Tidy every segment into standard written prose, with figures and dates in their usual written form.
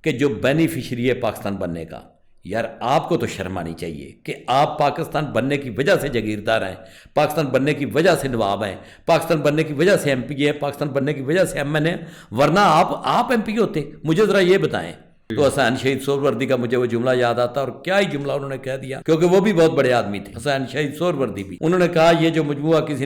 کہ جو بینیفیشری ہے پاکستان بننے کا، یار آپ کو تو شرم آنی چاہیے کہ آپ پاکستان بننے کی وجہ سے جاگیردار ہیں، پاکستان بننے کی وجہ سے نواب ہیں، پاکستان بننے کی وجہ سے ایم پی ہیں، پاکستان بننے کی وجہ سے ایم این اے، ورنہ آپ ایم پی ہوتے؟ مجھے ذرا یہ بتائیں۔ تو حسین شہید سہروردی کا مجھے وہ جملہ یاد آتا، اور کیا ہی جملہ انہوں نے کہہ دیا، کیونکہ وہ بھی بہت بڑے آدمی تھے حسین شہید سہروردی بھی۔ انہوں نے کہا یہ جو مجموعہ، کسی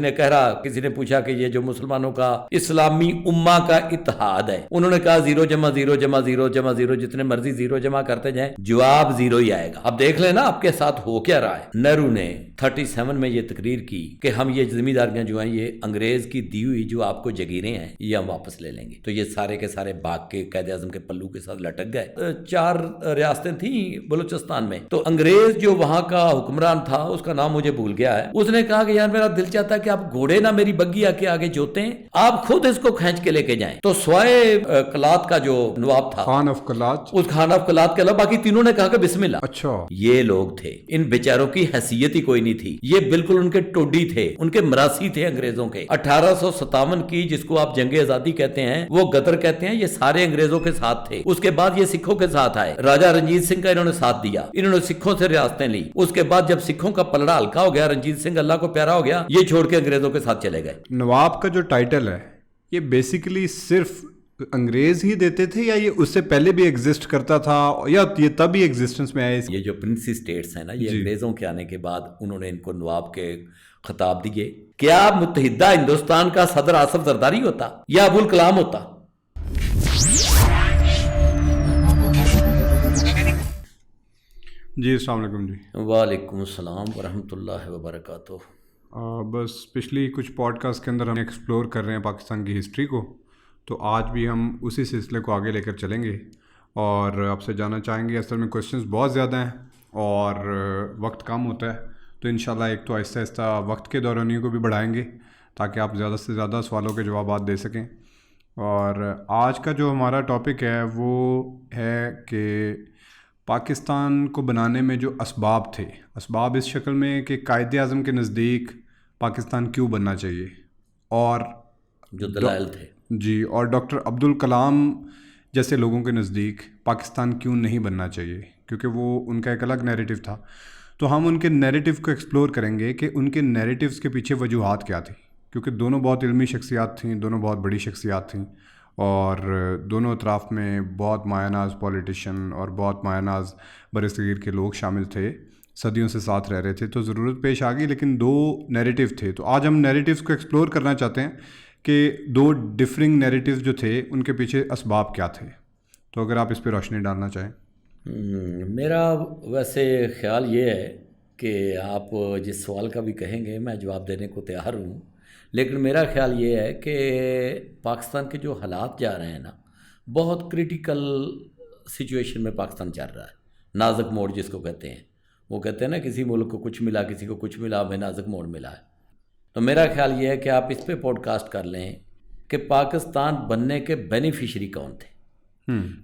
نے پوچھا کہ یہ جو مسلمانوں کا اسلامی امہ کا اتحاد ہے، انہوں نے کہا 0 جمع 0 جمع 0 جمع 0، جتنے مرضی 0 جمع کرتے جائیں جواب 0 ہی آئے گا۔ اب دیکھ لیں نا آپ کے ساتھ ہو کیا رہا ہے۔ نہرو نے 37 میں یہ تقریر کی کہ ہم یہ زمینداریاں جو ہیں یہ انگریز کی دی ہوئی جو آپ کو جگیریں ہیں یہ ہم واپس لے لیں گے۔ تو یہ سارے کے سارے بھاگ کے قائد اعظم کے پلو کے ساتھ لٹک گئے۔ 4 ریاستیں تھیں بلوچستان میں، تو انگریز جو وہاں کا حکمران تھا اس کا نام مجھے بھول گیا ہے، اس نے کہا کہ یار میرا دل چاہتا ہے کہ آپ گھوڑے نہ میری بگیا کے آگے جوتے ہیں، آپ خود اس کو کھینچ کے لے کے جائیں۔ تو سوائے کلات کا جو نواب تھا، خان آف کلات، اس خان آف کلات کے علاوہ باقی تینوں نے کہا کہ بسم اللہ۔ اچھا، یہ لوگ تھے، ان بیچاروں کی حیثیت ہی کوئی نہیں تھی، یہ بالکل ان کے ٹوڈی تھے، ان کے مراسی تھے انگریزوں کے۔ 1857 کی جس کو آپ جنگ آزادی کہتے ہیں، وہ غدر کہتے ہیں، یہ سارے انگریزوں کے ساتھ تھے۔ اس کے بعد یہ سکھوں کے ساتھ آئے، راجہ رنجیت سنگھ کا انہوں نے ساتھ دیا، انہوں نے سکھوں سے ریاستیں لی۔ اس کے بعد جب سکھوں کا پلڑا ہلکا ہو گیا، رنجیت سنگھ اللہ کو پیارا ہو گیا، یہ چھوڑ کے انگریزوں کے ساتھ چلے گئے۔ نواب کا جو ٹائٹل ہے یہ بیسیکلی صرف انگریز ہی دیتے تھے، یا یہ اس سے پہلے بھی ایگزسٹ کرتا تھا، یا یہ تب ہی ایگزسٹنس میں آئے؟ یہ جو پرنسی اسٹیٹس ہیں نا، یہ انگریزوں کے آنے کے بعد انہوں نے ان کو نواب کے خطاب دیے۔ کیا متحدہ ہندوستان کا صدر آصف زرداری ہوتا یا ابوالکلام ہوتا؟ جی السلام علیکم۔ جی وعلیکم السلام ورحمۃ اللہ وبرکاتہ۔ بس پچھلی کچھ پوڈ کاسٹ کے اندر ہم ایکسپلور کر رہے ہیں پاکستان کی ہسٹری کو، تو آج بھی ہم اسی سلسلے کو آگے لے کر چلیں گے، اور آپ سے جاننا چاہیں گے، اصل میں کویشچنز بہت زیادہ ہیں اور وقت کم ہوتا ہے، تو انشاءاللہ ایک تو آہستہ آہستہ وقت کے دورانیوں کو بھی بڑھائیں گے تاکہ آپ زیادہ سے زیادہ سوالوں کے جوابات دے سکیں۔ اور آج کا جو ہمارا ٹاپک ہے وہ ہے کہ پاکستان کو بنانے میں جو اسباب تھے، اسباب اس شکل میں کہ قائد اعظم کے نزدیک پاکستان کیوں بننا چاہیے، اور جو دلائل تھے، جی، اور ڈاکٹر عبدالکلام جیسے لوگوں کے نزدیک پاکستان کیوں نہیں بننا چاہیے، کیونکہ وہ ان کا ایک الگ نیریٹو تھا۔ تو ہم ان کے نیریٹو کو ایکسپلور کریں گے کہ ان کے نیریٹوز کے پیچھے وجوہات کیا تھیں، کیونکہ دونوں بہت علمی شخصیات تھیں، دونوں بہت بڑی شخصیات تھیں، اور دونوں اطراف میں بہت مایہ ناز پولیٹیشین اور بہت مایہ ناز برصغیر کے لوگ شامل تھے، صدیوں سے ساتھ رہ رہے تھے، تو ضرورت پیش آ گئی، لیکن 2 نیریٹو تھے۔ تو آج ہم نیریٹوز کو ایکسپلور کرنا چاہتے ہیں کہ 2 ڈفرنگ نیریٹوز جو تھے ان کے پیچھے اسباب کیا تھے، تو اگر آپ اس پہ روشنی ڈالنا چاہیں۔ میرا ویسے خیال یہ ہے کہ آپ جس سوال کا بھی کہیں گے میں جواب دینے کو تیار ہوں، لیکن میرا خیال یہ ہے کہ پاکستان کے جو حالات جا رہے ہیں نا، بہت کریٹیکل سچویشن میں پاکستان چل رہا ہے، نازک موڑ جس کو کہتے ہیں۔ وہ کہتے ہیں نا کسی ملک کو کچھ ملا، کسی کو کچھ ملا، ہمیں نازک موڑ ملا ہے۔ تو میرا خیال یہ ہے کہ آپ اس پہ پوڈ کاسٹ کر لیں کہ پاکستان بننے کے بینیفیشری کون تھے،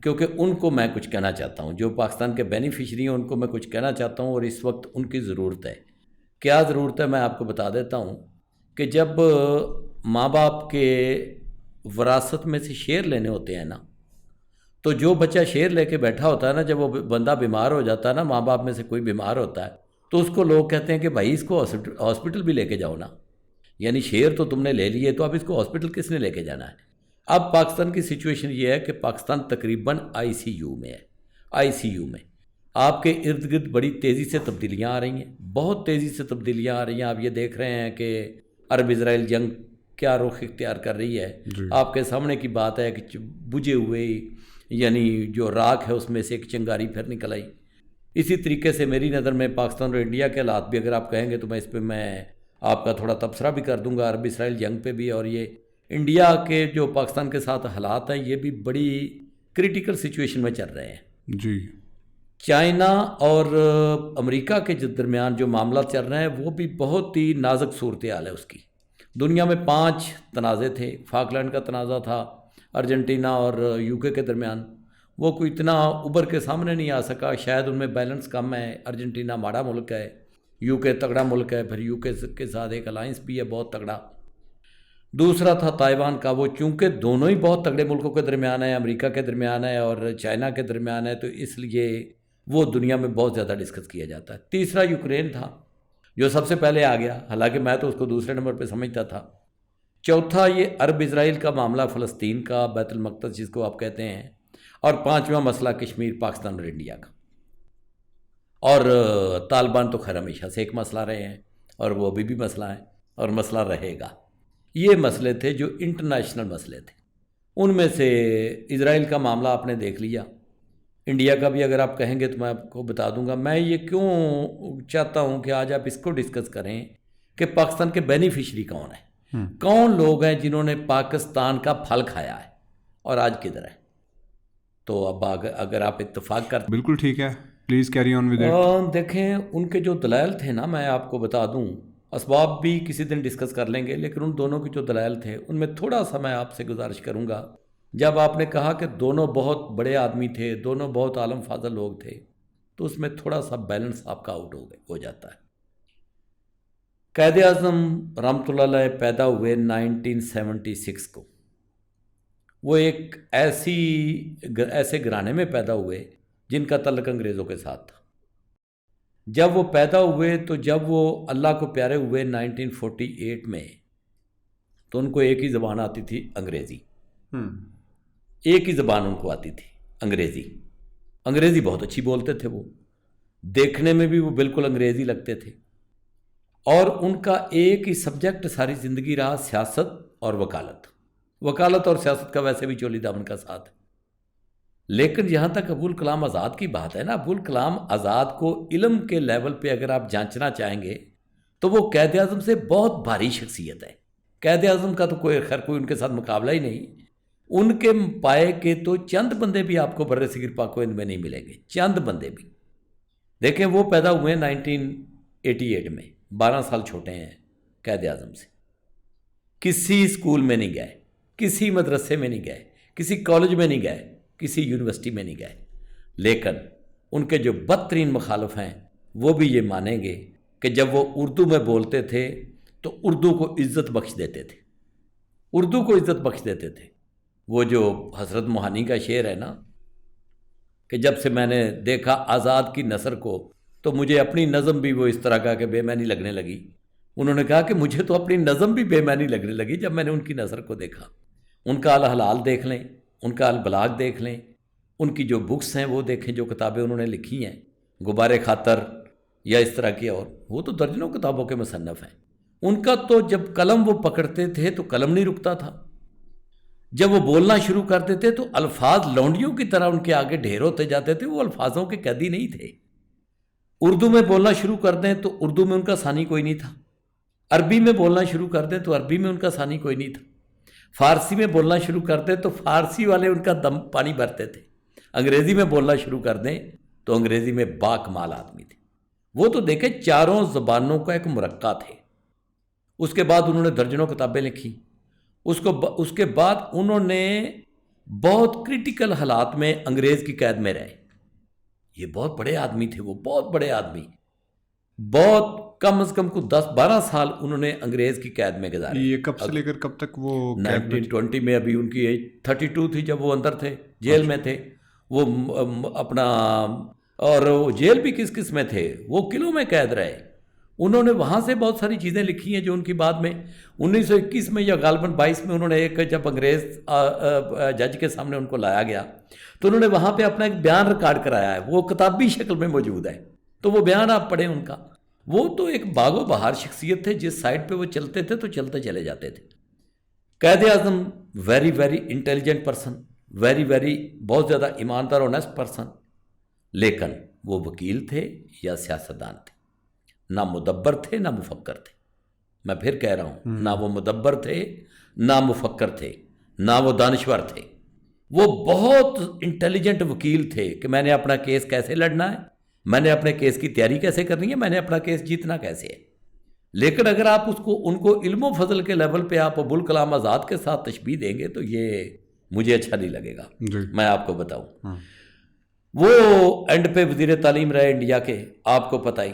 کیونکہ ان کو میں کچھ کہنا چاہتا ہوں، جو پاکستان کے بینیفیشری ہیں ان کو میں کچھ کہنا چاہتا ہوں، اور اس وقت ان کی ضرورت ہے۔ کیا ضرورت ہے میں آپ کو بتا دیتا ہوں کہ جب ماں باپ کے وراثت میں سے شیئر لینے ہوتے ہیں نا، تو جو بچہ شیئر لے کے بیٹھا ہوتا ہے نا، جب وہ بندہ بیمار ہو جاتا ہے نا، ماں باپ میں سے کوئی بیمار ہوتا ہے، تو اس کو لوگ کہتے ہیں کہ بھائی اس کو ہاسپٹل بھی لے کے جاؤ نا، یعنی شیئر تو تم نے لے لیے، تو اب اس کو ہاسپٹل کس نے لے کے جانا ہے؟ اب پاکستان کی سچویشن یہ ہے کہ پاکستان تقریباً آئی سی یو میں ہے۔ آئی سی یو میں آپ کے ارد گرد بڑی تیزی سے تبدیلیاں آ رہی ہیں، بہت تیزی سے تبدیلیاں آ رہی ہیں۔ آپ یہ دیکھ رہے ہیں کہ عرب اسرائیل جنگ کیا رخ اختیار کر رہی ہے، آپ کے سامنے کی بات ہے کہ بجھے ہوئے یعنی جو راکھ ہے اس میں سے ایک چنگاری پھر نکل آئی۔ اسی طریقے سے میری نظر میں پاکستان اور انڈیا کے حالات بھی اگر آپ کہیں گے تو میں اس پہ آپ کا تھوڑا تبصرہ بھی کر دوں گا، عرب اسرائیل جنگ پہ بھی، اور یہ انڈیا کے جو پاکستان کے ساتھ حالات ہیں یہ بھی بڑی کریٹیکل سچویشن میں چل رہے ہیں۔ جی، چائنا اور امریکہ کے درمیان جو معاملات چل رہے ہیں وہ بھی بہت ہی نازک صورتحال ہے اس کی۔ دنیا میں 5 تنازع تھے، فاکلینڈ کا تنازع تھا ارجنٹینا اور یو کے درمیان، وہ کوئی اتنا ابھر کے سامنے نہیں آ سکا، شاید ان میں بیلنس کم ہے۔ ارجنٹینا ماڑا ملک ہے، یو کے تگڑا ملک ہے، پھر یو کے ساتھ ایک الائنس بھی ہے بہت تگڑا۔ دوسرا تھا تائیوان کا، وہ چونکہ دونوں ہی بہت تگڑے ملکوں کے درمیان ہے، امریکہ کے درمیان ہے اور چائنا کے درمیان ہے، تو اس لیے وہ دنیا میں بہت زیادہ ڈسکس کیا جاتا ہے۔ تیسرا یوکرین تھا جو سب سے پہلے آ گیا، حالانکہ میں تو اس کو دوسرے نمبر پہ سمجھتا تھا۔ چوتھا یہ عرب اسرائیل کا معاملہ، فلسطین کا، بیت المقدس جس کو آپ کہتے ہیں، اور پانچواں مسئلہ کشمیر، پاکستان اور انڈیا کا۔ اور طالبان تو خیر ہمیشہ سے ایک مسئلہ رہے ہیں اور وہ ابھی بھی مسئلہ ہے اور مسئلہ رہے گا۔ یہ مسئلے تھے جو انٹرنیشنل مسئلے تھے۔ ان میں سے اسرائیل کا معاملہ آپ نے دیکھ لیا، انڈیا کا بھی اگر آپ کہیں گے تو میں آپ کو بتا دوں گا۔ میں یہ کیوں چاہتا ہوں کہ آج آپ اس کو ڈسکس کریں کہ پاکستان کے بینیفیشری کون ہیں، کون لوگ ہیں جنہوں نے پاکستان کا پھل کھایا ہے اور آج کدھر ہے۔ تو اب اگر آپ اتفاق کرتے، بالکل ٹھیک ہے، please carry on with it. دیکھیں ان کے جو دلائل تھے نا، میں آپ کو بتا دوں، اسباب بھی کسی دن ڈسکس کر لیں گے، لیکن ان دونوں کے جو دلائل تھے ان میں تھوڑا سا میں آپ سے گزارش کروں گا۔ جب آپ نے کہا کہ دونوں بہت بڑے آدمی تھے، دونوں بہت عالم فاضل لوگ تھے، تو اس میں تھوڑا سا بیلنس آپ کا آؤٹ ہو جاتا ہے۔ قائد اعظم رحمۃ اللہ علیہ پیدا ہوئے 1976 کو۔ وہ ایک ایسے گھرانے میں پیدا ہوئے جن کا تعلق انگریزوں کے ساتھ تھا۔ جب وہ پیدا ہوئے تو جب وہ اللہ کو پیارے ہوئے 1948 میں، تو ان کو ایک ہی زبان آتی تھی، انگریزی۔ ایک ہی زبان ان کو آتی تھی، انگریزی بہت اچھی بولتے تھے، وہ دیکھنے میں بھی وہ بالکل انگریزی لگتے تھے، اور ان کا ایک ہی سبجیکٹ ساری زندگی رہا سیاست اور وکالت اور سیاست کا ویسے بھی چولی دامن کا ساتھ ہے۔ لیکن جہاں تک ابوالکلام آزاد کی بات ہے نا، ابوالکلام آزاد کو علم کے لیول پہ اگر آپ جانچنا چاہیں گے تو وہ قائد اعظم سے بہت بھاری شخصیت ہے۔ قائد اعظم کا تو کوئی ان کے ساتھ مقابلہ ہی نہیں۔ ان کے پائے کے تو چند بندے بھی آپ کو بر صغیر پاک و ہند میں نہیں ملیں گے، چند بندے بھی۔ دیکھیں وہ پیدا ہوئے 1988 میں، 12 سال چھوٹے ہیں قائد اعظم سے۔ کسی اسکول میں نہیں گئے، کسی مدرسے میں نہیں گئے، کسی کالج میں نہیں گئے، کسی یونیورسٹی میں نہیں گئے، لیکن ان کے جو بدترین مخالف ہیں وہ بھی یہ مانیں گے کہ جب وہ اردو میں بولتے تھے تو اردو کو عزت بخش دیتے تھے۔ وہ جو حضرت موہانی کا شعر ہے نا کہ جب سے میں نے دیکھا آزاد کی نثر کو تو مجھے اپنی نظم بھی وہ اس طرح کا کہ بے معنی لگنے لگی۔ انہوں نے کہا کہ مجھے تو اپنی نظم بھی بے معنی لگنے لگی جب میں نے ان کی نثر کو دیکھا۔ ان کا الحلال دیکھ لیں، ان کا البلاغ دیکھ لیں، ان کی جو بکس ہیں وہ دیکھیں، جو کتابیں انہوں نے لکھی ہیں، غبار خاطر یا اس طرح کی، اور وہ تو درجنوں کتابوں کے مصنف ہیں۔ ان کا تو جب قلم وہ پکڑتے تھے تو قلم نہیں رکتا تھا، جب وہ بولنا شروع کرتے تھے تو الفاظ لونڈیوں کی طرح ان کے آگے ڈھیر ہوتے جاتے تھے، وہ الفاظوں کے قیدی نہیں تھے۔ اردو میں بولنا شروع کر دیں تو اردو میں ان کا ثانی کوئی نہیں تھا، عربی میں بولنا شروع کر دیں تو عربی میں ان کا ثانی کوئی نہیں تھا، فارسی میں بولنا شروع کر دیں تو فارسی والے ان کا دم پانی بھرتے تھے، انگریزی میں بولنا شروع کر دیں تو انگریزی میں باکمال آدمی تھے۔ وہ تو دیکھیں چاروں زبانوں کا ایک مرکہ تھے۔ اس کے بعد انہوں نے درجنوں کتابیں لکھی۔ اس کے بعد انہوں نے بہت کرٹیکل حالات میں انگریز کی قید میں رہے۔ یہ بہت بڑے آدمی تھے، وہ بہت بڑے آدمی، بہت کم از کم کو 10-12 سال انہوں نے انگریز کی قید میں گزارے۔ یہ کب سے لے کر کب تک وہ 1920 میں، ابھی ان کی ایج 32 تھی جب وہ اندر تھے، جیل میں تھے وہ اپنا، اور جیل بھی کس کس میں تھے، وہ قلعوں میں قید رہے۔ انہوں نے وہاں سے بہت ساری چیزیں لکھی ہیں جو ان کی بعد میں 1921 میں یا غالباً 22 میں انہوں نے ایک، جب انگریز جج کے سامنے ان کو لایا گیا تو انہوں نے وہاں پہ اپنا ایک بیان ریکارڈ کرایا ہے، وہ کتابی شکل میں موجود ہے، تو وہ بیان آپ پڑھیں ان کا۔ وہ تو ایک باغ و بہار شخصیت تھے، جس سائڈ پہ وہ چلتے تھے تو چلتے چلے جاتے تھے۔ Quaid Azam very very intelligent person, very بہت زیادہ ایماندار اور آنیسٹ پرسن، لیکن وہ وکیل تھے یا سیاستدان تھے، نہ مدبر تھے نہ مفکر تھے۔ میں پھر کہہ رہا ہوں، نہ وہ مدبر تھے نہ مفکر تھے نہ وہ دانشور تھے۔ وہ بہت انٹیلیجنٹ وکیل تھے کہ میں نے اپنا کیس کیسے لڑنا ہے، میں نے اپنے کیس کی تیاری کیسے کرنی ہے، میں نے اپنا کیس جیتنا کیسے ہے۔ لیکن اگر آپ ان کو علم و فضل کے لیول پہ آپ ابوالکلام آزاد کے ساتھ تشبیہ دیں گے تو یہ مجھے اچھا نہیں لگے گا۔ میں آپ کو بتاؤں، وہ اینڈ پہ وزیر تعلیم رہے انڈیا کے، آپ کو پتہ ہی،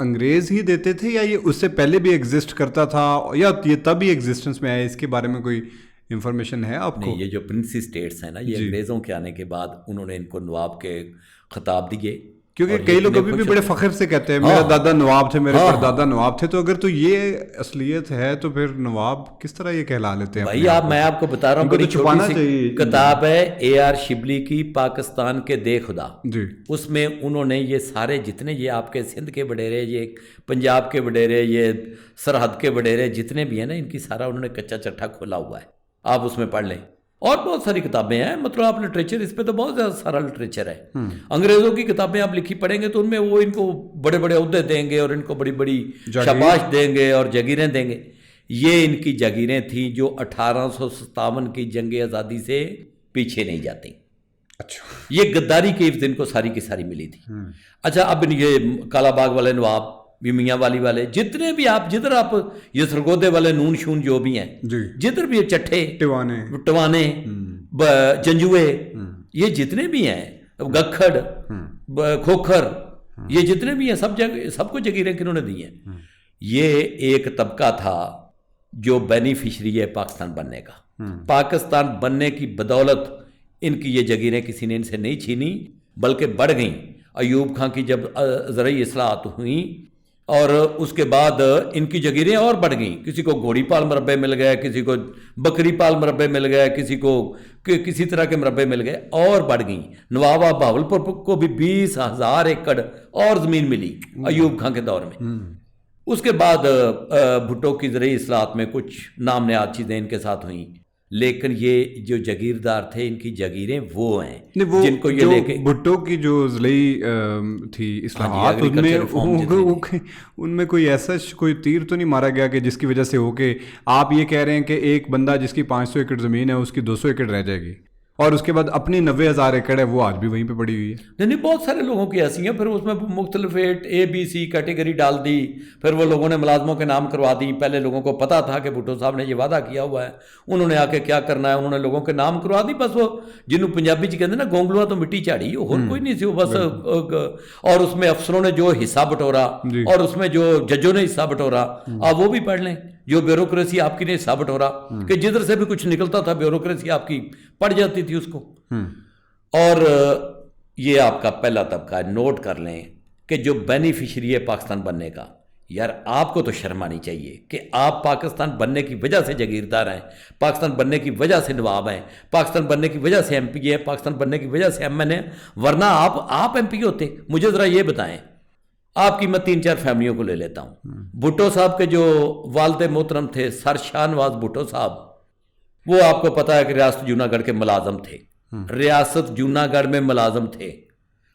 انگریز ہی دیتے تھے یا یہ اس سے پہلے بھی ایگزسٹ کرتا تھا یا یہ تب ہی ایگزسٹنس میں آیا؟ اس کے بارے میں کوئی انفارمیشن ہے آپ کو؟ یہ جو پرنسی اسٹیٹس ہیں نا، یہ انگریزوں کے آنے کے بعد انہوں نے ان کو نواب کے خطاب دیے، کیونکہ کئی لوگ ابھی بھی بڑے فخر سے کہتے ہیں میرا دادا نواب تھے، میرے پردادا نواب تھے. تو اگر تو یہ اصلیت ہے تو پھر نواب کس طرح یہ کہلا لیتے ہیں بھائی؟ میں آپ کو بتا رہا ہوں، بڑی چھوٹی سی کتاب ہے اے آر شبلی کی، پاکستان کے دے خدا. جی، اس میں انہوں نے یہ سارے جتنے یہ آپ کے سندھ کے وڈیرے، یہ پنجاب کے وڈیرے، یہ سرحد کے وڈیرے جتنے بھی ہیں نا، ان کی سارا انہوں نے کچا چٹھا کھولا ہوا ہے. آپ اس میں پڑھ لیں. اور بہت ساری کتابیں ہیں، مطلب آپ لٹریچر، اس پہ تو بہت زیادہ سارا لٹریچر ہے. انگریزوں کی کتابیں آپ لکھی پڑھیں گے تو ان میں وہ ان کو بڑے بڑے عہدے دیں گے اور ان کو بڑی بڑی شاباش دیں گے اور جگیریں دیں گے. یہ ان کی جگیریں تھیں جو 1857 کی جنگ آزادی سے پیچھے نہیں جاتی. اچھا، یہ غداری کی ان کو ساری کی ساری ملی تھی. اچھا، اب یہ کالا باغ والے نواب، بھی میاں والی والے، جتنے بھی آپ جدھر آپ یہ سرگودے والے نون شون جو بھی ہیں، جدھر بھی چٹھے ٹوانے جنجوے، یہ جتنے بھی ہیں، گکھڑ کھوکھر، یہ جتنے بھی ہیں سب کو جگیریں کنہوں نے دی ہیں. یہ ایک طبقہ تھا جو بینیفیشری ہے پاکستان بننے کا. پاکستان بننے کی بدولت ان کی یہ جگیریں کسی نے ان سے نہیں چھینی بلکہ بڑھ گئیں. ایوب خان کی جب زرعی اصلاحات ہوئیں اور اس کے بعد ان کی جگیریں اور بڑھ گئیں. کسی کو گھوڑی پال مربع مل گئے، کسی کو بکری پال مربع مل گئے، کسی کو کسی طرح کے مربع مل گئے اور بڑھ گئیں. نوابہ بہاولپور کو بھی 20,000 ایکڑ اور زمین ملی ایوب خان کے دور میں. اس کے بعد بھٹو کی زرعی اصلاحات میں کچھ نام نہاد چیزیں ان کے ساتھ ہوئیں، لیکن یہ جو جگیردار تھے ان کی جگیریں وہ ہیں جن کو یہ لے کے بھٹو کی جو زرعی تھی اصلاحات، ان میں کوئی ایسا کوئی تیر تو نہیں مارا گیا کہ جس کی وجہ سے ہو کہ آپ یہ کہہ رہے ہیں کہ ایک بندہ جس کی 500 ایکڑ زمین ہے اس کی 200 ایکڑ رہ جائے گی اور اس کے بعد اپنی 90,000 ایکڑ ہے وہ آج بھی وہیں پہ پڑی ہوئی ہے؟ نہیں، بہت سارے لوگوں کی ایسی ہیں. پھر اس میں مختلف اے بی سی کیٹیگری ڈال دی. پھر وہ لوگوں نے ملازموں کے نام کروا دی. پہلے لوگوں کو پتا تھا کہ بھٹو صاحب نے یہ وعدہ کیا ہوا ہے، انہوں نے آ کے کیا کرنا ہے، انہوں نے لوگوں کے نام کروا دی. بس وہ جنہوں پنجابی چ کہتے ہیں نا گونگلوا تو مٹی چاڑی، اور کوئی نہیں سی وہ بس. اور اس میں افسروں نے جو حصہ بٹورا اور اس میں جو ججوں نے حصہ بٹورا، آپ وہ بھی پڑھ لیں. جو بیوروکریسی آپ کی نے حصہ بٹورا کہ جدھر سے بھی کچھ نکلتا تھا بیوروکریسی آپ کی پڑ جاتی تھی اس کو. اور یہ آپ کا پہلا طبقہ ہے. نوٹ کر لیں کہ جو بینیفیشری ہے پاکستان بننے کا، یار آپ کو تو شرم آنی چاہیے کہ آپ پاکستان بننے کی وجہ سے جگیردار ہیں، پاکستان بننے کی وجہ سے نواب ہیں، پاکستان بننے کی وجہ سے ایم پی ہیں، پاکستان بننے کی وجہ سے ایم این اے. ورنہ آپ ایم پی ہوتے. مجھے ذرا یہ بتائیں، آپ کی میں 3-4 فیملیوں کو لے لیتا ہوں. بھٹو صاحب کے جو والد محترم تھے سر شاہ نواز بھٹو صاحب، وہ آپ کو پتا ہے کہ ریاست جوناگڑھ کے ملازم تھے. ریاست جوناگڑھ میں ملازم تھے.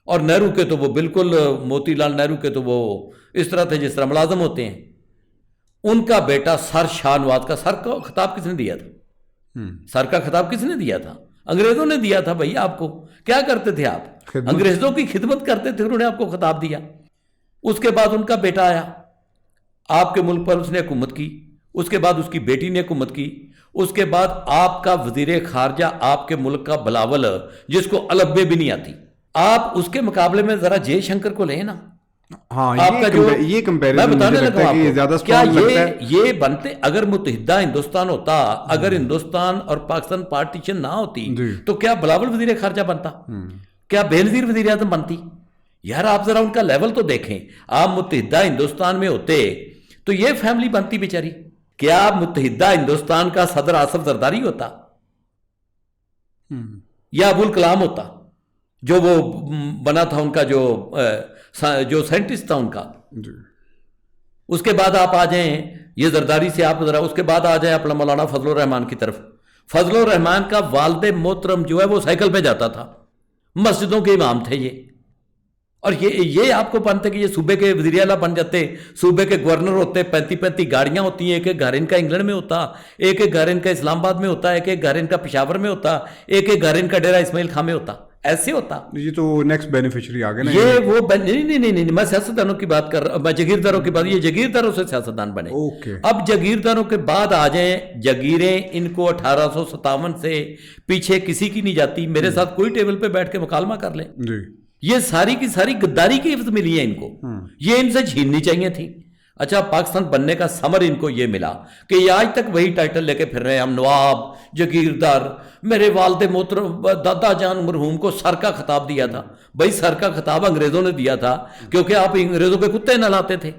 اور نہرو کے تو وہ بالکل، موتی لال نہرو کے تو وہ اس طرح تھے جس طرح ملازم ہوتے ہیں. ان کا بیٹا سر شاہ نواز کا سر کا خطاب کس نے دیا تھا؟ سر کا خطاب کس نے دیا تھا؟ انگریزوں نے دیا تھا. بھائی آپ کو کیا کرتے تھے؟ آپ انگریزوں کی خدمت کرتے تھے، انہوں نے آپ کو خطاب دیا. اس کے بعد ان کا بیٹا آیا، آپ کے ملک پر اس نے حکومت کی. اس کے بعد اس کی بیٹی نے حکومت کی. اس کے بعد آپ کا وزیر خارجہ آپ کے ملک کا بلاول، جس کو البے بھی نہیں آتی، آپ اس کے مقابلے میں ذرا جے شنکر کو لیں نا. ہاں، آپ کا جو یہ کمپیریزن میں بتانے لگا آپ کو، کیا کو یہ بنتے اگر متحدہ ہندوستان ہوتا، اگر ہندوستان اور پاکستان پارٹیشن نہ ہوتی تو کیا بلاول وزیر خارجہ بنتا؟ کیا بینظیر وزیر اعظم بنتی؟ یار آپ ذرا ان کا لیول تو دیکھیں. آپ متحدہ ہندوستان میں ہوتے تو یہ فیملی بنتی بیچاری. کیا متحدہ ہندوستان کا صدر آصف زرداری ہوتا یا ابو الکلام ہوتا جو وہ بنا تھا ان کا جو سائنٹسٹ تھا ان کا؟ اس کے بعد آپ آ جائیں یہ زرداری سے، آپ ذرا اس کے بعد آ جائیں اپنا مولانا فضل الرحمان کی طرف. فضل الرحمان کا والد محترم جو ہے وہ سائیکل پہ جاتا تھا، مسجدوں کے امام تھے یہ. اور یہ آپ کو بنتے کہ یہ صوبے کے وزیر اعلیٰ بن جاتے، صوبے کے گورنر ہوتے. 35 گاڑیاں ہوتی ہیں. ایک گھر ان کا انگلینڈ میں ہوتا، ایک گھر ان کا اسلام آباد میں ہوتا، ایک گھر ان کا پشاور میں ہوتا، ایک گھر ان کا ڈیرہ اسماعیل خان میں ہوتا. ایسے ہوتا. یہ تو نیکسٹ بینیفیشری آ گئے نا. یہ وہ نہیں، میں سیاستدانوں کی بات کر رہا ہوں، میں جگیرداروں کی بات. یہ جگیرداروں سے سیاستدان بنے. اب جگیرداروں کے بعد آ جائیں جگیریں. ان کو 1857 سے پیچھے کسی کی نہیں جاتی. میرے ساتھ کوئی ٹیبل پہ بیٹھ کے مکالمہ کر لیں. یہ ساری کی ساری غداری کی عزت ملی ہے ان کو, یہ ان سے چھیننی چاہیے تھی. اچھا پاکستان بننے کا ثمر ان کو یہ ملا کہ یہ آج تک وہی ٹائٹل لے کے پھر رہے ہیں, ہم نواب جگیردار. میرے والد محترم دادا جان مرحوم کو سر کا خطاب دیا تھا. بھائی سر کا خطاب انگریزوں نے دیا تھا کیونکہ آپ انگریزوں کے کتے نہ لاتے تھے.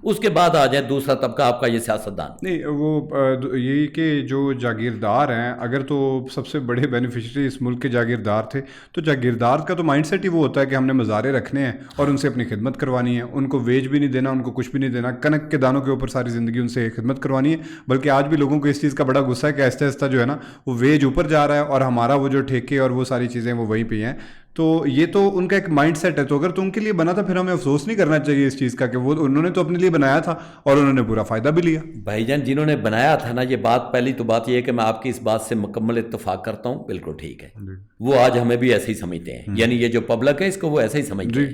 اس کے بعد آ جائے دوسرا طبقہ آپ کا یہ سیاستدان. نہیں وہ یہی کہ جو جاگیردار ہیں, اگر تو سب سے بڑے بینیفیشری اس ملک کے جاگیردار تھے تو جاگیردار کا تو مائنڈ سیٹ ہی وہ ہوتا ہے کہ ہم نے مزارے رکھنے ہیں اور ان سے اپنی خدمت کروانی ہے. ان کو ویج بھی نہیں دینا, ان کو کچھ بھی نہیں دینا, کنک کے دانوں کے اوپر ساری زندگی ان سے خدمت کروانی ہے. بلکہ آج بھی لوگوں کو اس چیز کا بڑا غصہ ہے کہ آہستہ آہستہ جو ہے نا وہ ویج اوپر جا رہا ہے اور ہمارا وہ جو ٹھیکے اور وہ ساری چیزیں وہ وہیں پہ ہیں. تو یہ تو ان کا ایک مائنڈ سیٹ ہے. تو اگر تو ان کے لیے بنا تھا پھر ہمیں افسوس نہیں کرنا چاہیے اس چیز کا کہ وہ انہوں نے تو اپنے لیے بنایا تھا اور انہوں نے پورا فائدہ بھی لیا. بھائی جان جنہوں نے بنایا تھا نا, یہ بات پہلی تو بات یہ ہے کہ میں آپ کی اس بات سے مکمل اتفاق کرتا ہوں, بالکل ٹھیک ہے. وہ آج ہمیں بھی ایسے ہی سمجھتے ہیں, یعنی یہ جو پبلک ہے اس کو وہ ایسے ہی سمجھتے ہیں.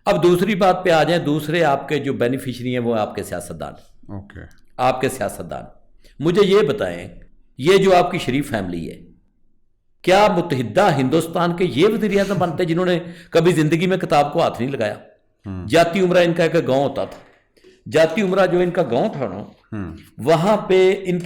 اب دوسری بات پہ آ جائیں, دوسرے آپ کے جو بینیفیشری ہیں وہ آپ کے سیاستدان. آپ کے سیاستدان مجھے یہ بتائیں, یہ جو آپ کی شریف فیملی ہے, کیا متحدہ ہندوستان کے یہ وزیر اعظم بنتے جنہوں نے کبھی زندگی میں کتاب کو ہاتھ نہیں لگایا؟ جاتی عمرہ ان کا ایک گاؤں ہوتا تھا. جاتی عمرہ جو ان کا گاؤں تھا نا, وہاں پہ ان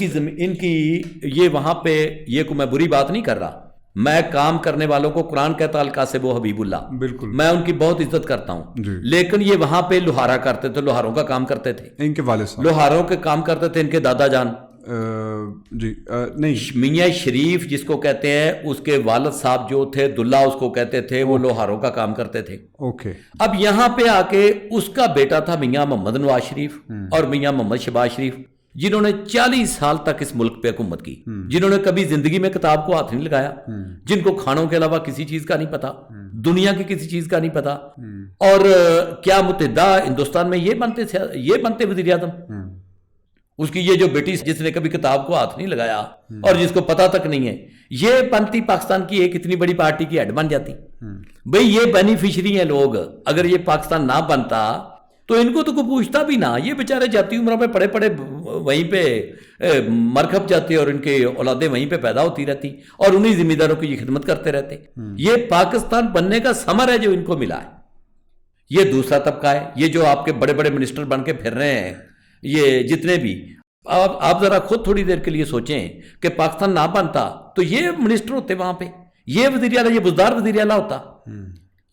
کی یہ وہاں پہ یہ کو میں بری بات نہیں کر رہا, میں کام کرنے والوں کو قرآن کہتا القاسب و حبیب اللہ, بالکل میں ان کی بہت عزت کرتا ہوں. لیکن یہ وہاں پہ لوہارا کرتے تھے, لوہاروں کا کام کرتے تھے. ان کے والد صاحب لوہاروں کے کام کرتے تھے. ان کے دادا جان نہیں میاں شریف جس کو کہتے ہیں, اس کے والد صاحب جو تھے دلہ اس کو کہتے تھے, وہ لوہاروں کا کام کرتے تھے. اب یہاں پہ آ کے اس کا بیٹا تھا میاں محمد نواز شریف اور میاں محمد شہباز شریف, جنہوں نے 40 سال تک اس ملک پہ حکومت کی, جنہوں نے کبھی زندگی میں کتاب کو ہاتھ نہیں لگایا, جن کو کھانوں کے علاوہ کسی چیز کا نہیں پتا, دنیا کی کسی چیز کا نہیں پتا. اور کیا متحدہ ہندوستان میں یہ بنتے وزیر اعظم؟ اس کی یہ جو بیٹی جس نے کبھی کتاب کو ہاتھ نہیں لگایا اور جس کو پتا تک نہیں ہے, یہ بنتی پاکستان کی ایک اتنی بڑی پارٹی کی ہیڈ بن جاتی. بھئی یہ بینیفیشری ہیں لوگ. اگر یہ پاکستان نہ بنتا تو ان کو تو کوئی پوچھتا بھی نہ, یہ بیچارے جاتی عمرہ میں پڑے پڑے وہیں پہ مرکب جاتے اور ان کے اولادیں وہیں پہ پیدا ہوتی رہتی اور انہی ذمہ داروں کی یہ خدمت کرتے رہتے. یہ پاکستان بننے کا ثمر ہے جو ان کو ملا ہے. یہ دوسرا طبقہ ہے, یہ جو آپ کے بڑے بڑے منسٹر بن کے پھر رہے ہیں, یہ جتنے بھی, آپ ذرا خود تھوڑی دیر کے لیے سوچیں کہ پاکستان نہ بنتا تو یہ منسٹر ہوتے وہاں پہ, یہ وزیر اعلیٰ, یہ بزدار وزیر اعلیٰ ہوتا,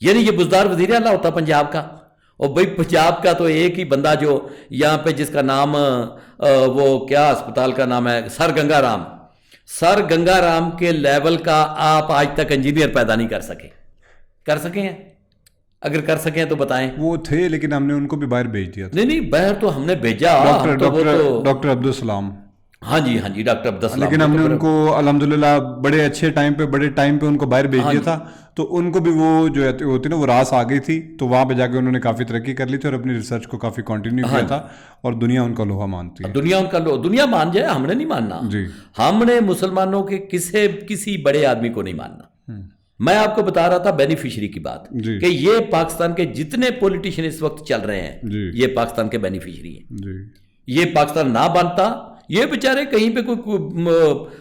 یعنی یہ بزدار وزیر اعلیٰ ہوتا پنجاب کا. اور بھائی پنجاب کا تو ایک ہی بندہ جو یہاں پہ جس کا نام وہ کیا اسپتال کا نام ہے, سر گنگا رام کے لیول کا آپ آج تک انجینئر پیدا نہیں کر سکے ہیں. اگر کر سکیں تو بتائیں. وہ تھے لیکن ہم نے ان کو بھی باہر بھیج دیا تھا. نہیں باہر تو ہم نے بھیجا, ڈاکٹر عبدالسلام. ہاں جی ڈاکٹر عبدالسلام, لیکن ہم نے ان کو الحمدللہ بڑے اچھے ٹائم پہ ان کو باہر بھیج دیا تھا. تو ان کو بھی وہ جو ہوتی نا وہ راس آ گئی تھی, تو وہاں پہ جا کے انہوں نے کافی ترقی کر لی تھی اور اپنی ریسرچ کو کافی کنٹینیو کیا تھا, اور دنیا ان کا لوہا مانتی ہے. دنیا مان جائے, ہم نے نہیں ماننا. ہم نے مسلمانوں کے کسی بڑے آدمی کو نہیں ماننا. میں آپ کو بتا رہا تھا بینیفیشری کی بات کہ یہ پاکستان کے جتنے پولیٹیشین اس وقت چل رہے ہیں یہ پاکستان کے بینیفیشری ہیں. یہ پاکستان نہ بنتا, یہ بیچارے کہیں پہ کوئی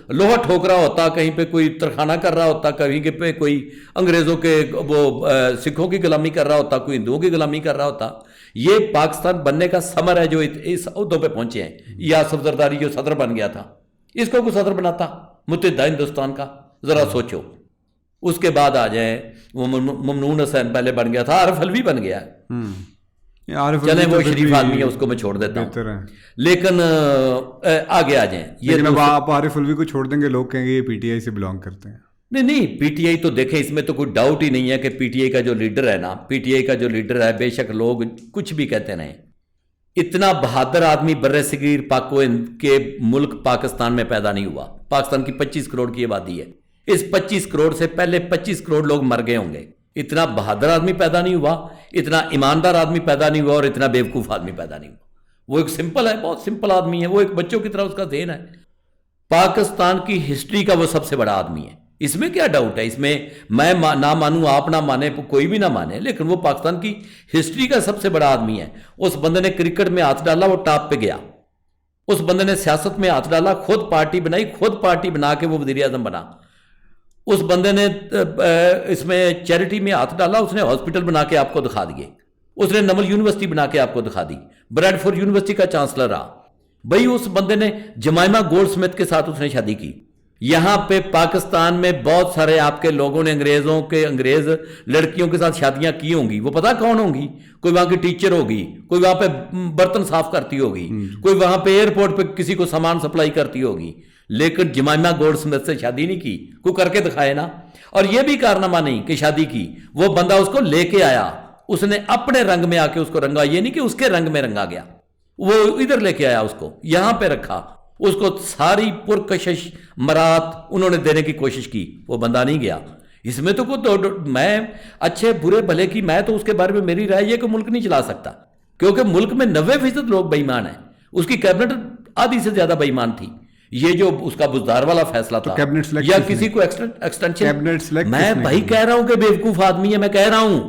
لوہا ٹھوک رہا ہوتا, کہیں پہ کوئی ترخانہ کر رہا ہوتا, کہیں پہ کوئی انگریزوں کے وہ سکھوں کی غلامی کر رہا ہوتا, کوئی ہندوؤں کی غلامی کر رہا ہوتا. یہ پاکستان بننے کا ثمر ہے جو اس عہدوں پہ پہنچے ہیں. یہ آصف زرداری جو صدر بن گیا تھا, اس کو کوئی صدر بناتا متحدہ ہندوستان کا؟ ذرا سوچو. اس کے بعد آ جائیں, وہ ممنون حسین پہلے بن گیا تھا, عارف علوی بن گیا ہے. چلیں وہ شریف آدمی ہے, اس کو میں چھوڑ دیتا ہوں. لیکن آگے آ جائیں. لیکن اب آپ عارف علوی کو چھوڑ دیں گے, لوگ کہیں گے یہ پی ٹی آئی سے بلانگ کرتے ہیں. نہیں پی ٹی آئی تو دیکھیں, اس میں تو کوئی ڈاؤٹ ہی نہیں ہے کہ پی ٹی آئی کا جو لیڈر ہے نا, پی ٹی آئی کا جو لیڈر ہے, بے شک لوگ کچھ بھی کہتے رہیں, اتنا بہادر آدمی بر صغیر پاک و ہند کے ملک پاکستان میں پیدا نہیں ہوا. پاکستان کی 25 کروڑ کی آبادی ہے, اس 25 کروڑ سے پہلے 25 کروڑ لوگ مر گئے ہوں گے. اتنا بہادر آدمی پیدا نہیں ہوا, اتنا ایماندار آدمی پیدا نہیں ہوا, اور اتنا بیوقوف آدمی پیدا نہیں ہوا. وہ ایک سمپل ہے, بہت سمپل آدمی ہے, وہ ایک بچوں کی طرح اس کا ذہن ہے. پاکستان کی ہسٹری کا وہ سب سے بڑا آدمی ہے. اس میں کیا ڈاؤٹ ہے؟ اس میں میں نہ مانوں, آپ نہ مانے, کوئی بھی نہ مانے, لیکن وہ پاکستان کی ہسٹری کا سب سے بڑا آدمی ہے. اس بندے نے کرکٹ میں ہاتھ ڈالا, وہ ٹاپ پہ گیا. اس بندے نے سیاست میں ہاتھ ڈالا, خود پارٹی بنائی, خود پارٹی بنا کے وہ وزیر اعظم بنا. اس بندے نے اس میں چیریٹی میں ہاتھ ڈالا, اس نے ہاسپٹل بنا کے آپ کو دکھا دیے, اس نے نمل یونیورسٹی بنا کے آپ کو دکھا دی, بریڈ فورڈ یونیورسٹی کا چانسلر رہا. بھائی اس بندے نے جمائمہ گولڈ سمتھ کے ساتھ اس نے شادی کی. یہاں پہ پاکستان میں بہت سارے آپ کے لوگوں نے انگریز لڑکیوں کے ساتھ شادیاں کی ہوں گی, وہ پتہ کون ہوں گی؟ کوئی وہاں کی ٹیچر ہوگی, کوئی وہاں پہ برتن صاف کرتی ہوگی, کوئی وہاں پہ ایئرپورٹ پہ کسی کو سامان سپلائی کرتی ہوگی, لیکن جمائمہ گولڈ سمتھ سے شادی نہیں کی. کوئی کر کے دکھائے نا. اور یہ بھی کارنامہ نہیں کہ شادی کی, وہ بندہ اس کو لے کے آیا, اس نے اپنے رنگ میں آ کے اس کو رنگا, یہ نہیں کہ اس کے رنگ میں رنگا گیا, وہ ادھر لے کے آیا, اس کو یہاں پہ رکھا, اس کو ساری پرکشش مرات انہوں نے دینے کی کوشش کی, وہ بندہ نہیں گیا. اس میں تو میں اچھے برے بھلے کی, میں تو اس کے بارے میں میری رائے یہ کہ ملک نہیں چلا سکتا, کیونکہ ملک میں 90% لوگ بے ایمان ہیں. اس کی کیبنٹ آدھی سے زیادہ بے ایمان تھی. یہ جو اس کا بزدار والا فیصلہ تھا یا کسی کو ایکسٹینشن, میں بھائی کہہ رہا ہوں کہ بیوقوف آدمی ہے, میں کہہ رہا ہوں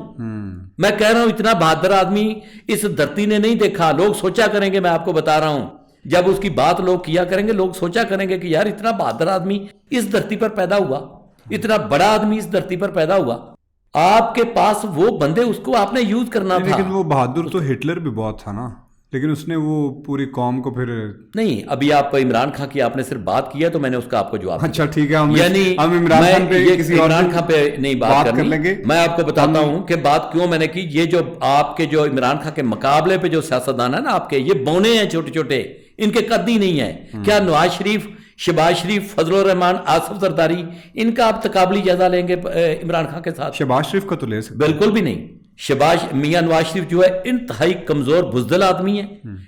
اتنا بہادر آدمی اس دھرتی نے نہیں دیکھا. لوگ سوچا کریں گے, میں آپ کو بتا رہا ہوں, جب اس کی بات لوگ کیا کریں گے, لوگ سوچا کریں گے کہ یار اتنا بہادر آدمی اس دھرتی پر پیدا ہوا, اتنا بڑا آدمی اس دھرتی پر پیدا ہوا. آپ کے پاس وہ بندے, اس کو آپ نے یوز کرنا تھا. لیکن وہ بہادر تو ہٹلر بھی بہت تھا نا, لیکن اس نے وہ پوری قوم کو پھر نہیں. ابھی آپ عمران خان کی آپ نے صرف بات کی ہے تو میں نے اس کا آپ کو جواب. اچھا ٹھیک ہے, یعنی ہم عمران خان پہ کسی اور عمران خان پہ نہیں بات کر لیں گے. میں آپ کو بتاتا ہوں کہ بات کیوں میں نے کی. یہ جو آپ کے جو عمران خان کے مقابلے پہ جو سیاستدان ہے نا آپ کے, یہ بونے ہیں چھوٹے چھوٹے, ان کے قد ہی نہیں ہے. کیا نواز شریف, شہباز شریف, فضل الرحمان, آصف زرداری, ان کا آپ تقابلی جائزہ لیں گے عمران خان کے ساتھ؟ شہباز شریف کا تو لے سکتے, بالکل بھی نہیں. میاں نواز شریف جو ہے انتہائی کمزور بزدل آدمی ہے,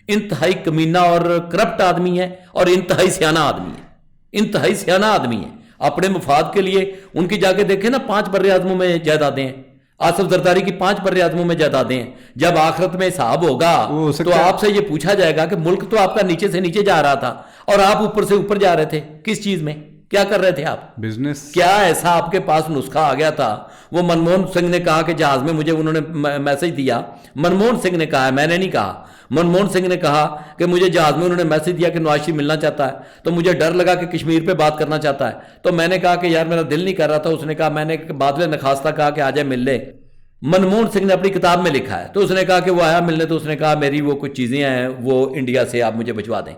انتہائی کمینہ اور کرپٹ آدمی ہے, اور انتہائی سیانہ آدمی ہے, انتہائی سیانہ آدمی ہے. اپنے مفاد کے لیے ان کی جا کے دیکھیں نا, 5 بر اعظموں میں جائیدادیں ہیں. آصف زرداری کی 5 بر اعظموں میں جائیدادیں ہیں. جب آخرت میں حساب ہوگا تو آپ سے یہ پوچھا جائے گا کہ ملک تو آپ کا نیچے سے نیچے جا رہا تھا اور آپ اوپر سے اوپر جا رہے تھے, کس چیز میں, کیا کر رہے تھے آپ؟ بزنس. کیا ایسا آپ کے پاس نسخہ آ گیا تھا؟ وہ منموہن سنگھ نے کہا کہ جہاز میں مجھے انہوں نے میسج دیا, منموہن سنگھ نے کہا ہے, میں نے نہیں کہا. منموہن سنگھ نے کہا کہ مجھے جہاز میں انہوں نے میسج دیا کہ نواز شریف ملنا چاہتا ہے, تو مجھے ڈر لگا کہ کشمیر پہ بات کرنا چاہتا ہے, تو میں نے کہا کہ یار میرا دل نہیں کر رہا تھا. اس نے کہا, میں نے بادل نخواستہ کہا کہ آ جائے مل لے. منموہن سنگھ نے اپنی کتاب میں لکھا ہے, تو اس نے کہا کہ وہ آیا ملنے, تو اس نے کہا میری وہ کچھ چیزیں ہیں وہ انڈیا سے آپ مجھے بھجوا دیں.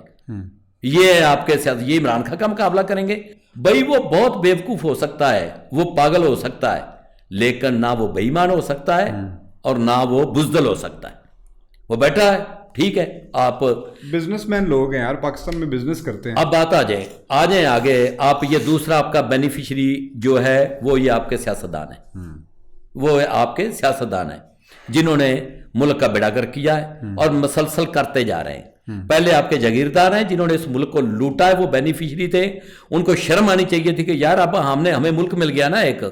یہ آپ کے ساتھ یہ عمران خان کا مقابلہ کریں گے؟ بھائی وہ بہت بیوقوف ہو سکتا ہے, وہ پاگل ہو سکتا ہے, لیکن نہ وہ بے ایمان ہو سکتا ہے اور نہ وہ بزدل ہو سکتا ہے. وہ بیٹھا ہے, ٹھیک ہے. آپ بزنس مین لوگ ہیں یار, پاکستان میں بزنس کرتے ہیں. اب بات آ جائیں آگے. آپ یہ دوسرا آپ کا بینیفیشری جو ہے وہ یہ آپ کے سیاستدان ہیں, وہ آپ کے سیاستدان ہیں جنہوں نے ملک کا بیڑا گرک کیا ہے اور مسلسل کرتے جا رہے ہیں. پہلے آپ کے جاگیردار ہیں جنہوں نے اس ملک کو لوٹا ہے, وہ بینیفیشری تھے. ان کو شرم آنی چاہیے تھی کہ یار اب ہمیں ملک مل گیا نا ایک,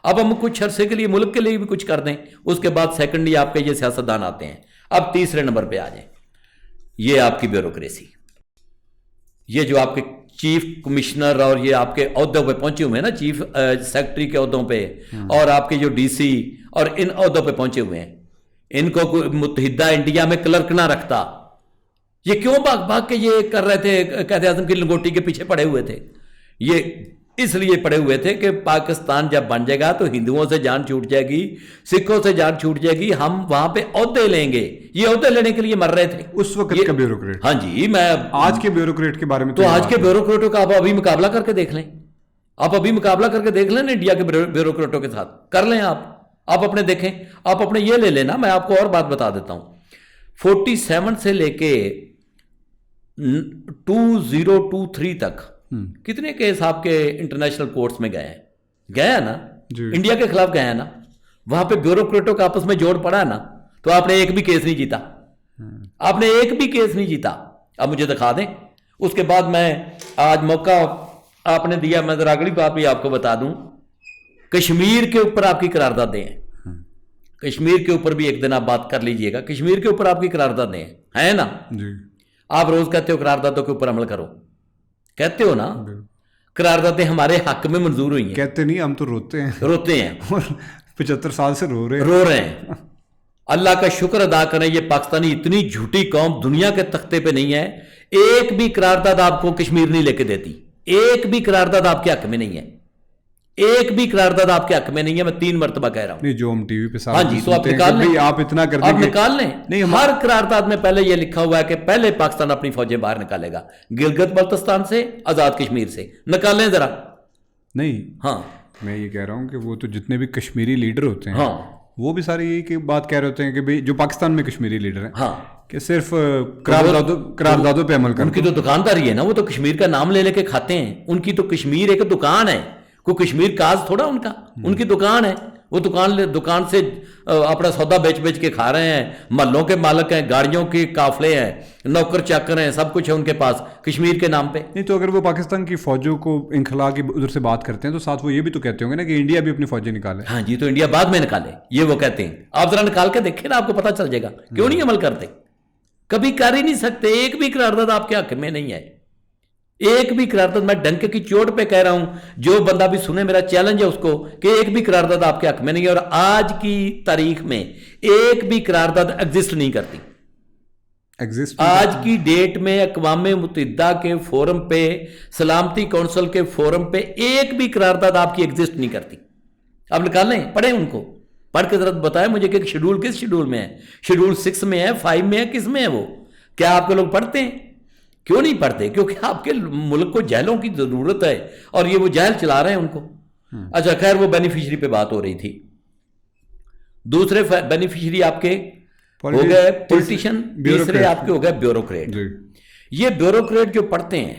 اب ہم کچھ عرصے کے لیے ملک کے لیے بھی کچھ کر دیں. اس کے بعد سیکنڈلی آپ کے یہ سیاستدان آتے ہیں. اب تیسرے نمبر پہ آ جائیں, یہ آپ کی بیوروکریسی. یہ جو آپ کے چیف کمشنر اور یہ آپ کے عہدوں پہ پہنچے ہوئے ہیں نا, چیف سیکرٹری کے عہدوں پہ, اور آپ کے جو ڈی سی اور ان عہدوں پہ پہنچے ہوئے ہیں, ان کو متحدہ انڈیا میں کلرک نہ رکھتا. یہ کیوں بھاگ کے یہ کر رہے تھے, قائد اعظم کی لنگوٹی کے پیچھے پڑے ہوئے تھے؟ یہ اس لیے پڑے ہوئے تھے کہ پاکستان جب بن جائے گا تو ہندوؤں سے جان چھوٹ جائے گی, سکھوں سے جان چھوٹ جائے گی, ہم وہاں پہ عہدے لیں گے. یہ عہدے لینے کے لیے مر رہے تھے اس وقت کا بیوروکریٹ. ہاں جی, میں آج کے بیوروکریٹ کے بارے میں تو آج کے بیوروکریٹوں کا آپ ابھی مقابلہ کر کے دیکھ لیں. آپ ابھی مقابلہ کر کے دیکھ لیں نا انڈیا کے بیوروکریٹوں کے ساتھ, کر لیں آپ اپنے دیکھیں. آپ اپنے یہ لے لینا, میں آپ کو اور بات بتا دیتا ہوں. 47 سے لے کے 2023 تک کتنے کیس آپ کے انٹرنیشنل کورٹس میں گئے ہیں نا, انڈیا کے خلاف گئے ہیں نا. وہاں پہ بیوروکریٹوں کا آپس میں جوڑ پڑا ہے نا, تو آپ نے ایک بھی کیس نہیں جیتا, آپ نے ایک بھی کیس نہیں جیتا. اب مجھے دکھا دیں. اس کے بعد میں آج موقع آپ نے دیا, میں ذرا اگلی بات بھی آپ کو بتا دوں. کشمیر کے اوپر آپ کی قراردادیں ہیں, کشمیر کے اوپر بھی ایک دن آپ بات کر لیجئے گا. کشمیر کے اوپر آپ کی قراردادیں ہیں نا جی. آپ روز کہتے ہو قراردادوں کے اوپر عمل کرو, کہتے ہو نا. قراردادیں ہمارے حق میں منظور ہوئی ہیں. کہتے نہیں, ہم تو روتے ہیں اور 75 سال سے رو رہے ہیں. اللہ کا شکر ادا کریں, یہ پاکستانی اتنی جھوٹی قوم دنیا کے تختے پہ نہیں ہے. ایک بھی قرارداد آپ کو کشمیر نہیں لے کے دیتی, ایک بھی قرارداد آپ کے حق میں نہیں ہے, ایک بھی قرارداد آپ کے حق میں نہیں ہے, میں 3 مرتبہ کہہ رہا ہوں. نہیں, جو ہم ٹی وی پہ ہاں جی, تو آپ نکال لیں, آپ اتنا کر دیں, آپ نکال لیں. نہیں, ہر قرارداد میں پہلے یہ لکھا ہوا ہے کہ پہلے پاکستان اپنی فوجیں باہر نکالے گا, گلگت بلتستان سے, آزاد کشمیر سے. نکالیں ذرا. نہیں, ہاں, میں یہ کہہ رہا ہوں کہ وہ تو جتنے بھی کشمیری لیڈر ہوتے ہیں, ہاں, وہ بھی سارے یہی بات کہہ رہے ہوتے ہیں کہ بھئی جو پاکستان میں کشمیری لیڈر ہیں, ہاں, کہ صرف قراردادوں پہ عمل کرنا. ان کی تو دکانداری ہے نا, وہ تو کشمیر کا نام لے لے کے کھاتے ہیں. ان کی تو کشمیر ایک دکان ہے, کوئی کشمیر کاز تھوڑا ان کا, ان کی دکان ہے. وہ دکان سے اپنا سودا بیچ کے کھا رہے ہیں, محلوں کے مالک ہیں, گاڑیوں کے قافلے ہیں, نوکر چاکر ہیں, سب کچھ ہے ان کے پاس کشمیر کے نام پہ. نہیں تو اگر وہ پاکستان کی فوجوں کو انخلا کی ادھر سے بات کرتے ہیں تو ساتھ وہ یہ بھی تو کہتے ہوں گے نا کہ انڈیا بھی اپنی فوجیں نکالے. ہاں جی, تو انڈیا بعد میں نکالے, یہ وہ کہتے ہیں. آپ ذرا نکال کے دیکھیں نا, آپ کو پتہ چل جائے گا کیوں نہیں عمل کرتے. کبھی کر ہی نہیں سکتے. ایک بھی قرارداد آپ کے حق میں نہیں ہے, ایک بھی قرارداد. میں ڈنکے کی چوٹ پہ کہہ رہا ہوں, جو بندہ بھی سنے, میرا چیلنج ہے اس کو کہ ایک بھی قرارداد آپ کے حق میں نہیں ہے. اور آج کی تاریخ میں ایک بھی قرارداد ایگزسٹ نہیں کرتی. آج کی ڈیٹ میں اقوام متحدہ کے فورم پہ, سلامتی کونسل کے فورم پہ ایک بھی قرارداد آپ کی ایگزسٹ نہیں کرتی. آپ نکال لیں, پڑھیں ان کو, پڑھ کے ذرا بتائیں مجھے کہ شیڈول کس شیڈول میں ہے, شیڈول 6 میں ہے, 5 میں ہے, کس میں ہے وہ. کیا آپ کے لوگ پڑھتے ہیں؟ کیوں نہیں پڑھتے؟ کیونکہ آپ کے ملک کو جہلوں کی ضرورت ہے, اور یہ وہ جہل چلا رہے ہیں ان کو. اچھا خیر, وہ بینیفیشری پہ بات ہو رہی تھی. دوسرے بینیفیشری آپ کے ہو گئے پولیٹیشین, تیسرے آپ کے ہو گئے بیوروکریٹ. یہ بیوروکریٹ جو پڑھتے ہیں,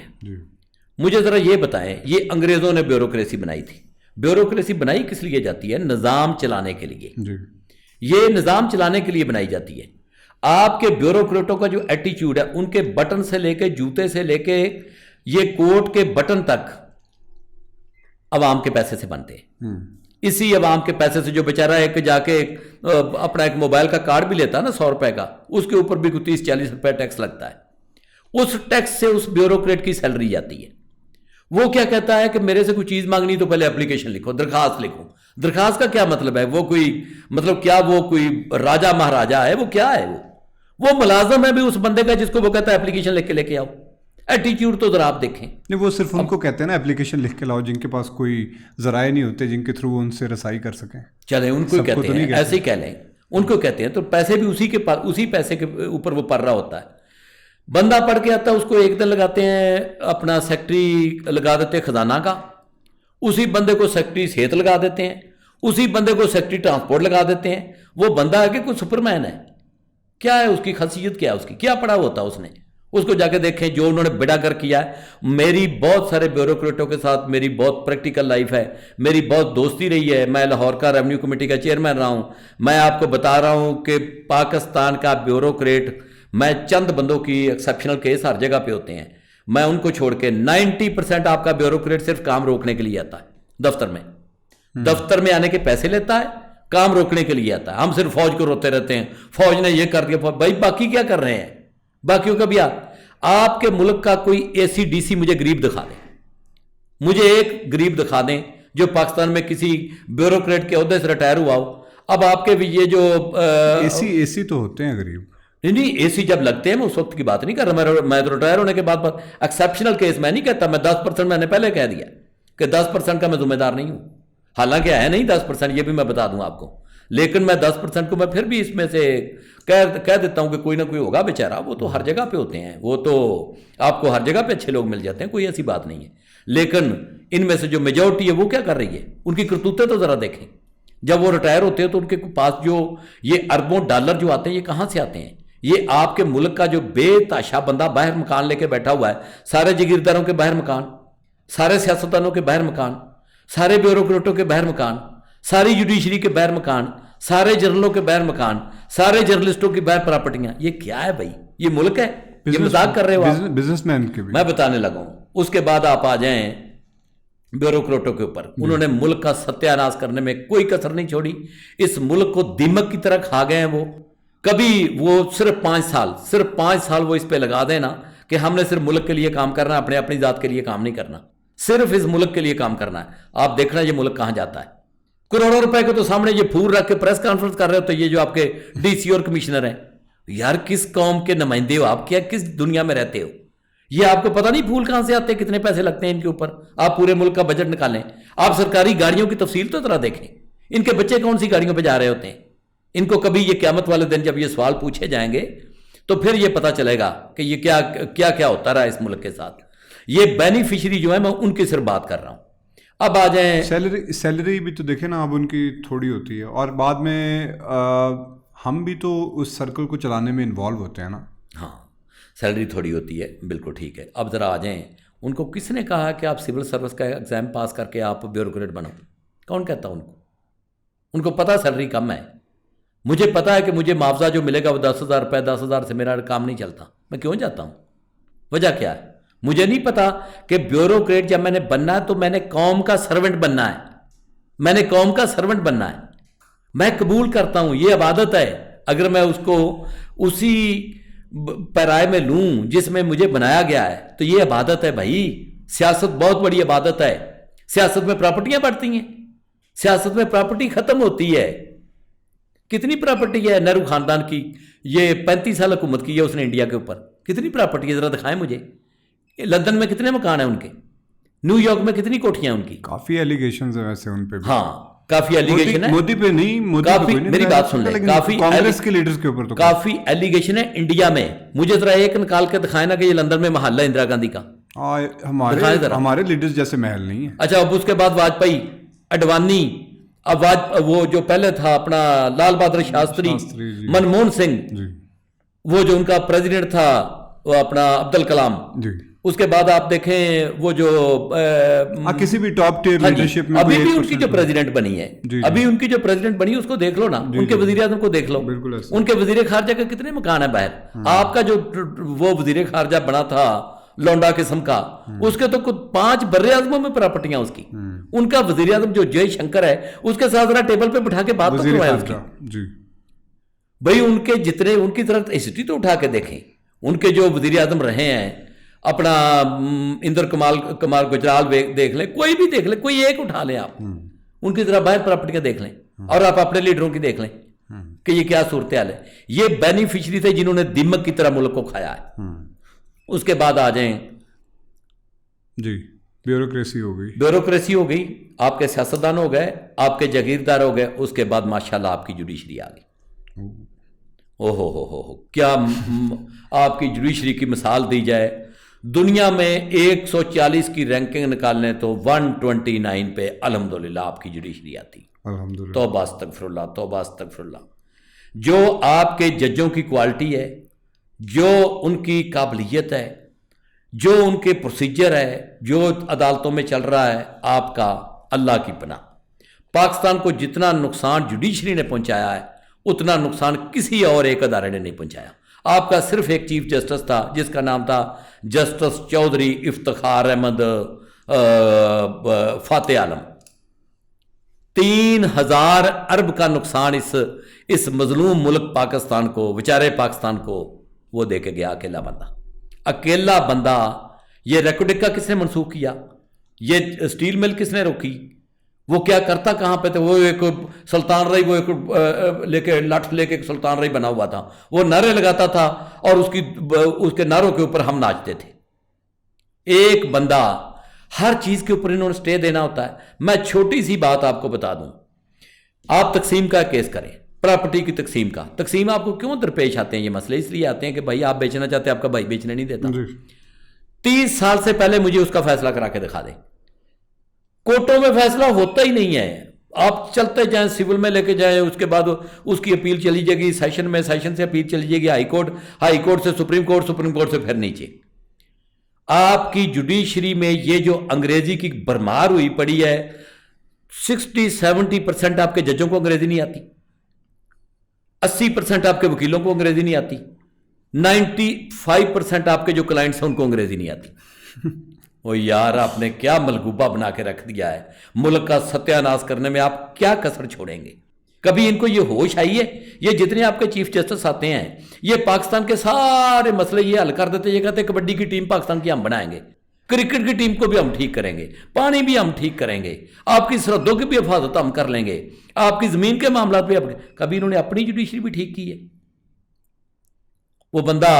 مجھے ذرا یہ بتائیں, یہ انگریزوں نے بیوروکریسی بنائی تھی. بیوروکریسی بنائی کس لیے جاتی ہے؟ نظام چلانے کے لیے. یہ نظام چلانے کے لیے بنائی جاتی ہے. آپ کے بیوروکریٹوں کا جو ایٹیچیوڈ ہے, ان کے بٹن سے لے کے, جوتے سے لے کے, یہ کوٹ کے بٹن تک عوام کے پیسے سے بنتے ہیں. اسی عوام کے پیسے سے جو بیچارہ ایک جا کے اپنا ایک موبائل کا کارڈ بھی لیتا ہے نا 100 روپے کا, اس کے اوپر بھی 30-40 روپے ٹیکس لگتا ہے. اس ٹیکس سے اس بیوروکریٹ کی سیلری جاتی ہے. وہ کیا کہتا ہے کہ میرے سے کوئی چیز مانگنی تو پہلے اپلیکیشن لکھو, درخواست لکھو. درخواست کا کیا مطلب ہے؟ وہ کوئی مطلب کیا, وہ کوئی راجا مہاراجا ہے؟ وہ کیا ہے؟ وہ ملازم ہے بھی اس بندے کا جس کو وہ کہتا ہے اپلیکیشن لکھ کے لے کے آؤ. ایٹیٹیوڈ تو ذرا آپ دیکھیں. نہیں, وہ صرف ان کو کہتے ہیں نا اپلیکیشن لکھ کے لاؤ جن کے پاس کوئی ذرائع نہیں ہوتے جن کے تھرو وہ ان سے رسائی کر سکیں. چلیں, ان کو کہتے ہیں, ایسے ہی کہہ لیں, ان کو کہتے ہیں. تو پیسے بھی اسی پیسے کے اوپر وہ پڑ رہا ہوتا ہے. بندہ پڑھ کے آتا ہے, اس کو ایک دن لگاتے ہیں اپنا سیکٹری لگا دیتے ہیں خزانہ کا, اسی بندے کو سیکٹری صحت لگا دیتے ہیں, اسی بندے کو سیکٹری ٹرانسپورٹ لگا دیتے ہیں. وہ بندہ ہے کہ کوئی سپرمین ہے؟ کیا ہے اس کی خاصیت؟ کیا ہے اس کی؟ کیا پڑھا ہوتا ہے اس نے؟ اس کو جا کے دیکھیں جو انہوں نے بیڑا کر کیا ہے. میری بہت سارے بیوروکریٹوں کے ساتھ میری بہت پریکٹیکل لائف ہے, میری بہت دوستی رہی ہے. میں لاہور کا ریونیو کمیٹی کا چیئرمین رہا ہوں. میں آپ کو بتا رہا ہوں کہ پاکستان کا بیوروکریٹ, میں چند بندوں کی ایکسیپشنل کیس ہر جگہ پہ ہوتے ہیں, میں ان کو چھوڑ کے 90% آپ کا بیوروکریٹ صرف کام روکنے کے لیے آتا ہے دفتر میں. دفتر میں آنے کے پیسے لیتا ہے, کام روکنے کے لیے آتا ہے. ہم صرف فوج کو روتے رہتے ہیں, فوج نے یہ کر دیا. بھائی باقی کیا کر رہے ہیں؟ باقیوں کا بھی آپ کے ملک کا کوئی AC/DC مجھے غریب دکھا دیں, مجھے ایک غریب دکھا دیں جو پاکستان میں کسی بیوروکریٹ کے عہدے سے ریٹائر ہوا ہو. اب آپ کے بھی یہ جو AC تو ہوتے ہیں غریب. نہیں, AC جب لگتے ہیں, میں اس وقت کی بات نہیں کر رہا. میں تو ریٹائر ہونے کے بعد ایکسیپشنل کیس میں نہیں کہتا. میں 10% میں نے پہلے کہہ دیا کہ 10% کا میں ذمہ دار نہیں ہوں. حالانکہ ہے نہیں 10%, یہ بھی میں بتا دوں آپ کو. لیکن میں 10% کو میں پھر بھی اس میں سے کہہ دیتا ہوں کہ کوئی نہ کوئی ہوگا بیچارہ. وہ تو ہر جگہ پہ ہوتے ہیں, وہ تو آپ کو ہر جگہ پہ اچھے لوگ مل جاتے ہیں, کوئی ایسی بات نہیں ہے. لیکن ان میں سے جو میجورٹی ہے وہ کیا کر رہی ہے؟ ان کی کرتوتیں تو ذرا دیکھیں. جب وہ ریٹائر ہوتے ہیں تو ان کے پاس جو یہ اربوں ڈالر جو آتے ہیں, یہ کہاں سے آتے ہیں؟ یہ آپ کے ملک کا جو بے تحاشا بندہ باہر مکان لے کے بیٹھا ہوا ہے, سارے جگیرداروں کے باہر مکان, سارے سیاستدانوں کے باہر مکان, سارے بیوروکریٹوں کے باہر مکان, ساری جوڈیشری کے باہر مکان, سارے جرنلوں کے باہر مکان, سارے جرنلسٹوں کی باہر پراپرٹیاں. یہ کیا ہے بھائی؟ یہ ملک ہے؟ یہ مذاق کر رہے ہو آپ؟ بزنس مین کے بھی میں بتانے لگا ہوں. اس کے بعد آپ آ جائیں بیوروکریٹوں کے اوپر. انہوں نے ملک کا ستیہ ناش کرنے میں کوئی کسر نہیں چھوڑی. اس ملک کو دیمک کی طرح کھا گئے ہیں وہ. کبھی وہ صرف 5 سال وہ اس پہ لگا دیں نا کہ ہم نے صرف ملک کے لیے کام کرنا ہے, اپنی ذات کے لیے کام نہیں کرنا, صرف اس ملک کے لیے کام کرنا ہے. آپ دیکھنا یہ ملک کہاں جاتا ہے. کروڑوں روپے کے تو سامنے یہ پھول رکھ کے پریس کانفرنس کر رہے ہوتے ہیں یہ جو آپ کے DC اور کمشنر ہیں. یار کس قوم کے نمائندے ہو آپ؟ کیا کس دنیا میں رہتے ہو؟ یہ آپ کو پتہ نہیں پھول کہاں سے آتے ہیں, کتنے پیسے لگتے ہیں ان کے اوپر؟ آپ پورے ملک کا بجٹ نکالیں. آپ سرکاری گاڑیوں کی تفصیل تو ذرا دیکھیں، ان کے بچے کون سی گاڑیوں پہ جا رہے ہوتے ہیں. ان کو کبھی یہ قیامت والے دن جب یہ سوال پوچھے جائیں گے تو پھر یہ پتہ چلے گا کہ یہ کیا کیا ہوتا رہا اس ملک کے ساتھ. یہ بینیفیشری جو ہے میں ان کی صرف بات کر رہا ہوں. اب آ جائیں سیلری بھی تو دیکھیں نا، اب ان کی تھوڑی ہوتی ہے، اور بعد میں ہم بھی تو اس سرکل کو چلانے میں انوالو ہوتے ہیں نا. ہاں سیلری تھوڑی ہوتی ہے، بالکل ٹھیک ہے. اب ذرا آ جائیں، ان کو کس نے کہا کہ آپ سول سروس کا ایگزام پاس کر کے آپ بیوروکریٹ بنو؟ کون کہتا ان کو پتہ سیلری کم ہے. مجھے پتا ہے کہ مجھے معاوضہ جو ملے گا وہ 10,000 روپے، 10,000 سے میرا کام نہیں چلتا. میں کیوں جاتا ہوں؟ وجہ کیا ہے؟ مجھے نہیں پتا کہ بیوروکریٹ جب میں نے بننا ہے تو میں نے قوم کا سرونٹ بننا ہے. میں نے قوم کا سرونٹ بننا ہے. میں قبول کرتا ہوں یہ عبادت ہے. اگر میں اس کو اسی پیرائے میں لوں جس میں مجھے بنایا گیا ہے تو یہ عبادت ہے بھائی. سیاست بہت بڑی عبادت ہے. سیاست میں پراپرٹیاں بڑھتی ہیں، سیاست میں پراپرٹی ختم ہوتی ہے. کتنی پراپرٹی ہے نہرو خاندان کی؟ یہ 35 سال حکومت کی ہے اس نے انڈیا کے اوپر. کتنی پراپرٹی ہے ذرا دکھائیں مجھے. لندن میں کتنے مکان ہیں ان کے؟ نیو یارک میں کتنی کوٹھیاں ان کی؟ کافی ایلیگیشنز ہیں ویسے ان پہ بھی. ہاں کافی ایلیگیشن ہے. مودی پہ نہیں، کافی میری بات سن لیں. کافی کانگریس کے لیڈرز کے اوپر تو کافی ایلیگیشن ہے انڈیا میں. مجھے ذرا ایک نکال کے دکھائیں نا کہ یہ لندن میں محل ہے اندرا گاندھی کا. ہمارے لیڈرز جیسے محل نہیں ہے. اچھا اب اس کے بعد واجپئی، اڈوانی، اب وہ جو پہلے تھا اپنا لال بہادر شاستری، منموہن سنگھ، وہ جو ان کا پریزیڈنٹ تھا وہ اپنا عبد الکلام. اس کے بعد آپ دیکھیں وہ جو کسی بھی ٹاپ ٹیئر لیڈرشپ میں ابھی بھی ان کی جو پریزیڈنٹ بنی ہے، ابھی ان کی جو پریزیڈنٹ بنی ہے اس کو دیکھ لو نا. ان کے وزیر اعظم کو دیکھ لو. ان کے وزیر خارجہ کے کتنے مکان ہیں باہر. آپ کا جو وہ وزیر خارجہ بنا تھا لونڈا قسم کا، اس کے تو 5 بر اعظموں میں پراپرٹیاں اس کی. ان کا وزیر اعظم جو جے شنکر ہے اس کے ساتھ ذرا ٹیبل پہ بٹھا کے بات تو کروائے اس کی. بھائی ان کے جتنے ان کی طرف ہسٹری تو اٹھا کے دیکھیں. ان کے جو وزیر اعظم رہے ہیں اپنا اندر کمال گجرال دیکھ لیں، کوئی بھی دیکھ لیں، کوئی ایک اٹھا لیں آپ. ان کی ذرا باہر پراپرٹیاں دیکھ لیں اور آپ اپنے لیڈروں کی دیکھ لیں کہ یہ کیا صورتحال ہے. یہ بینیفیشری تھے جنہوں نے دیمک کی طرح ملک کو کھایا ہے. اس کے بعد آ جائیں بیوروکریسی ہو گئی. بیوروکریسی ہو گئی، آپ کے سیاستدان ہو گئے، آپ کے جاگیردار ہو گئے. اس کے بعد ماشاءاللہ آپ کی جوڈیشری آ گئی. او ہو کیا آپ کی جوڈیشری کی مثال دی جائے. دنیا میں 140 کی رینکنگ نکالنے تو 129 پہ الحمدللہ آپ کی جوڈیشری آتی. توبہ استغفر اللہ، توبہ استغفر اللہ. جو آپ کے ججوں کی کوالٹی ہے، جو ان کی قابلیت ہے، جو ان کے پروسیجر ہے، جو عدالتوں میں چل رہا ہے، آپ کا اللہ کی پناہ. پاکستان کو جتنا نقصان جوڈیشری نے پہنچایا ہے اتنا نقصان کسی اور ایک ادارے نے نہیں پہنچایا. آپ کا صرف ایک چیف جسٹس تھا جس کا نام تھا جسٹس چودھری افتخار احمد فاتح عالم. 3,000 ارب کا نقصان اس مظلوم ملک پاکستان کو، بیچارے پاکستان کو وہ دے کے گیا. اکیلا بندہ. یہ ریکوڈکا کس نے منسوخ کیا؟ یہ اسٹیل مل کس نے روکی؟ وہ کیا کرتا کہاں پہ تھے؟ وہ ایک سلطان رئی، وہ ایک لے کے لٹھ لے کے سلطان رئی بنا ہوا تھا. وہ نعرے لگاتا تھا اور اس کے نعروں کے اوپر ہم ناچتے تھے. ایک بندہ. ہر چیز کے اوپر انہوں نے سٹے دینا ہوتا ہے. میں چھوٹی سی بات آپ کو بتا دوں. آپ تقسیم کا کیس کریں، پراپرٹی کی تقسیم آپ کو کیوں درپیش آتے ہیں یہ مسئلے؟ اس لیے آتے ہیں کہ بھائی آپ بیچنا چاہتے ہیں، آپ کا بھائی بیچنے نہیں دیتا. 30 سال سے پہلے مجھے اس کا فیصلہ کرا کے دکھا دیں. کورٹوں میں فیصلہ ہوتا ہی نہیں ہے. آپ چلتے جائیں، سول میں لے کے جائیں، اس کے بعد اس کی اپیل چلی جائے گی سیشن میں، سیشن سے اپیل چلی جائے گی ہائی کورٹ سے سپریم کورٹ، سپریم کورٹ سے پھر نیچے. آپ کی جوڈیشری میں یہ جو انگریزی کی بھرمار ہوئی پڑی ہے، 60-70% آپ کے ججوں کو انگریزی نہیں آتی، 80% آپ کے وکیلوں کو انگریزی نہیں آتی، 95% آپ کے جو کلائنٹس ہیں ان کو انگریزی نہیں آتی. وہ یار آپ نے کیا ملغوبہ بنا کے رکھ دیا ہے. ملک کا ستیہ ناش کرنے میں آپ کیا کسر چھوڑیں گے؟ کبھی ان کو یہ ہوش آئی ہے؟ یہ جتنے آپ کے چیف جسٹس آتے ہیں یہ پاکستان کے سارے مسئلے یہ حل کر دیتے. یہ کہتے ہیں کبڈی کی ٹیم پاکستان کی ہم بنائیں گے، کرکٹ کی ٹیم کو بھی ہم ٹھیک کریں گے، پانی بھی ہم ٹھیک کریں گے، آپ کی سرحدوں کی بھی حفاظت ہم کر لیں گے، آپ کی زمین کے معاملات بھی. کبھی انہوں نے اپنی جوڈیشری بھی ٹھیک کی ہے؟ وہ بندہ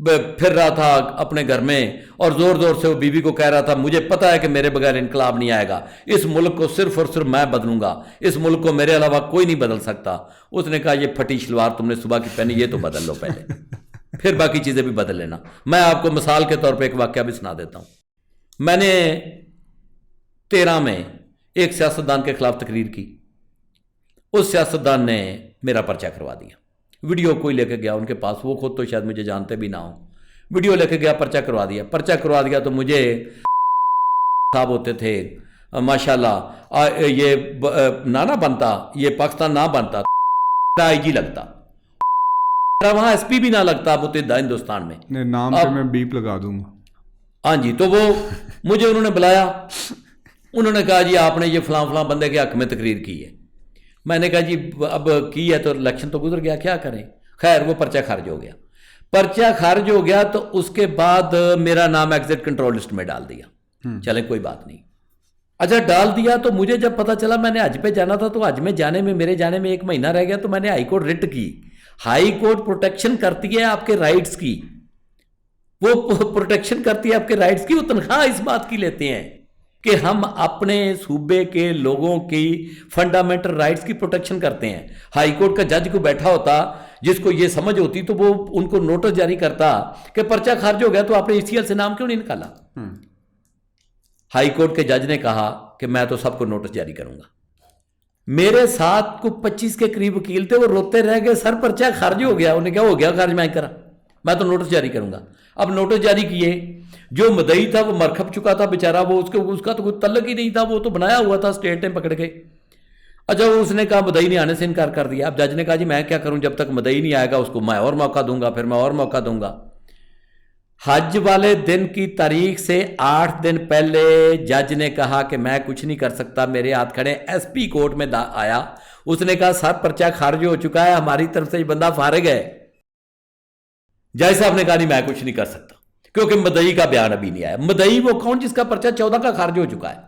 پھر رہا تھا اپنے گھر میں اور زور زور سے وہ بیوی کو کہہ رہا تھا مجھے پتا ہے کہ میرے بغیر انقلاب نہیں آئے گا, اس ملک کو صرف اور صرف میں بدلوں گا, اس ملک کو میرے علاوہ کوئی نہیں بدل سکتا. اس نے کہا یہ پھٹی شلوار تم نے صبح کی پہنی یہ تو بدل لو پہلے, پھر باقی چیزیں بھی بدل لینا. میں آپ کو مثال کے طور پہ ایک واقعہ بھی سنا دیتا ہوں. میں نے 13 میں ایک سیاستدان کے خلاف تقریر کی. اس سیاستدان نے میرا پرچہ کروا دیا. ویڈیو کوئی لے کے گیا ان کے پاس, وہ خود تو شاید مجھے جانتے بھی نہ ہوں. ویڈیو لے کے گیا, پرچہ کروا دیا. پرچہ کروا دیا تو مجھے صاحب ہوتے تھے ماشاءاللہ, یہ نہ بنتا, یہ پاکستان نہ بنتا, آئی جی لگتا, وہاں ایس پی بھی نہ لگتا متحدہ ہندوستان میں. نام پہ میں بیپ لگا دوں گا. ہاں جی, تو وہ مجھے انہوں نے بلایا, انہوں نے کہا جی آپ نے یہ فلاں فلاں بندے کے حق میں تقریر کی ہے. میں نے کہا جی اب کی ہے تو الیکشن تو گزر گیا, کیا کریں. خیر وہ پرچہ خارج ہو گیا. پرچہ خارج ہو گیا تو اس کے بعد میرا نام ایگزٹ کنٹرول لسٹ میں ڈال دیا. چلیں کوئی بات نہیں. اچھا ڈال دیا تو مجھے جب پتا چلا میں نے حج پہ جانا تھا, تو حج میں جانے میں میرے جانے میں 1 مہینہ رہ گیا, تو میں نے ہائی کورٹ رٹ کی. ہائی کورٹ پروٹیکشن کرتی ہے آپ کے رائٹس کی, وہ پروٹیکشن کرتی ہے آپ کے رائٹس کی. وہ تنخواہ اس بات کی لیتے ہیں کہ ہم اپنے صوبے کے لوگوں کی فنڈامنٹل رائٹس کی پروٹیکشن کرتے ہیں. ہائی کورٹ کا جج کو بیٹھا ہوتا جس کو یہ سمجھ ہوتی تو وہ ان کو نوٹس جاری کرتا کہ پرچہ خارج ہو گیا تو آپ نے ECL سے نام کیوں نہیں نکالا. ہائی کورٹ کے جج نے کہا کہ میں تو سب کو نوٹس جاری کروں گا. میرے ساتھ کو 25 کے قریب وکیل تھے, وہ روتے رہ گئے سر پرچہ خارج ہو گیا. انہیں کیا ہو گیا خارج, میں کرا, میں تو نوٹس جاری کروں گا. اب نوٹس جاری کیے, جو مدعی تھا وہ مر کھپ چکا تھا بیچارہ, وہ اس کا تو کوئی تعلق ہی نہیں تھا, وہ تو بنایا ہوا تھا اسٹیٹ نے پکڑ کے. اچھا اس نے کہا مدعی نے آنے سے انکار کر دیا. اب جج نے کہا جی میں کیا کروں, جب تک مدعی نہیں آئے گا اس کو میں اور موقع دوں گا, پھر میں اور موقع دوں گا. حج والے دن کی تاریخ سے 8 دن پہلے جج نے کہا کہ میں کچھ نہیں کر سکتا, میرے ہاتھ کھڑے. SP کورٹ میں آیا, اس نے کہا سر پرچہ خارج ہو چکا ہے, ہماری طرف سے یہ بندہ فارغ ہے. جج صاحب نے کہا نہیں میں کچھ نہیں کر سکتا, کیونکہ مدعی کا بیان ابھی نہیں آیا. مدعی وہ کون جس کا پرچہ 14 کا خارج ہو چکا ہے,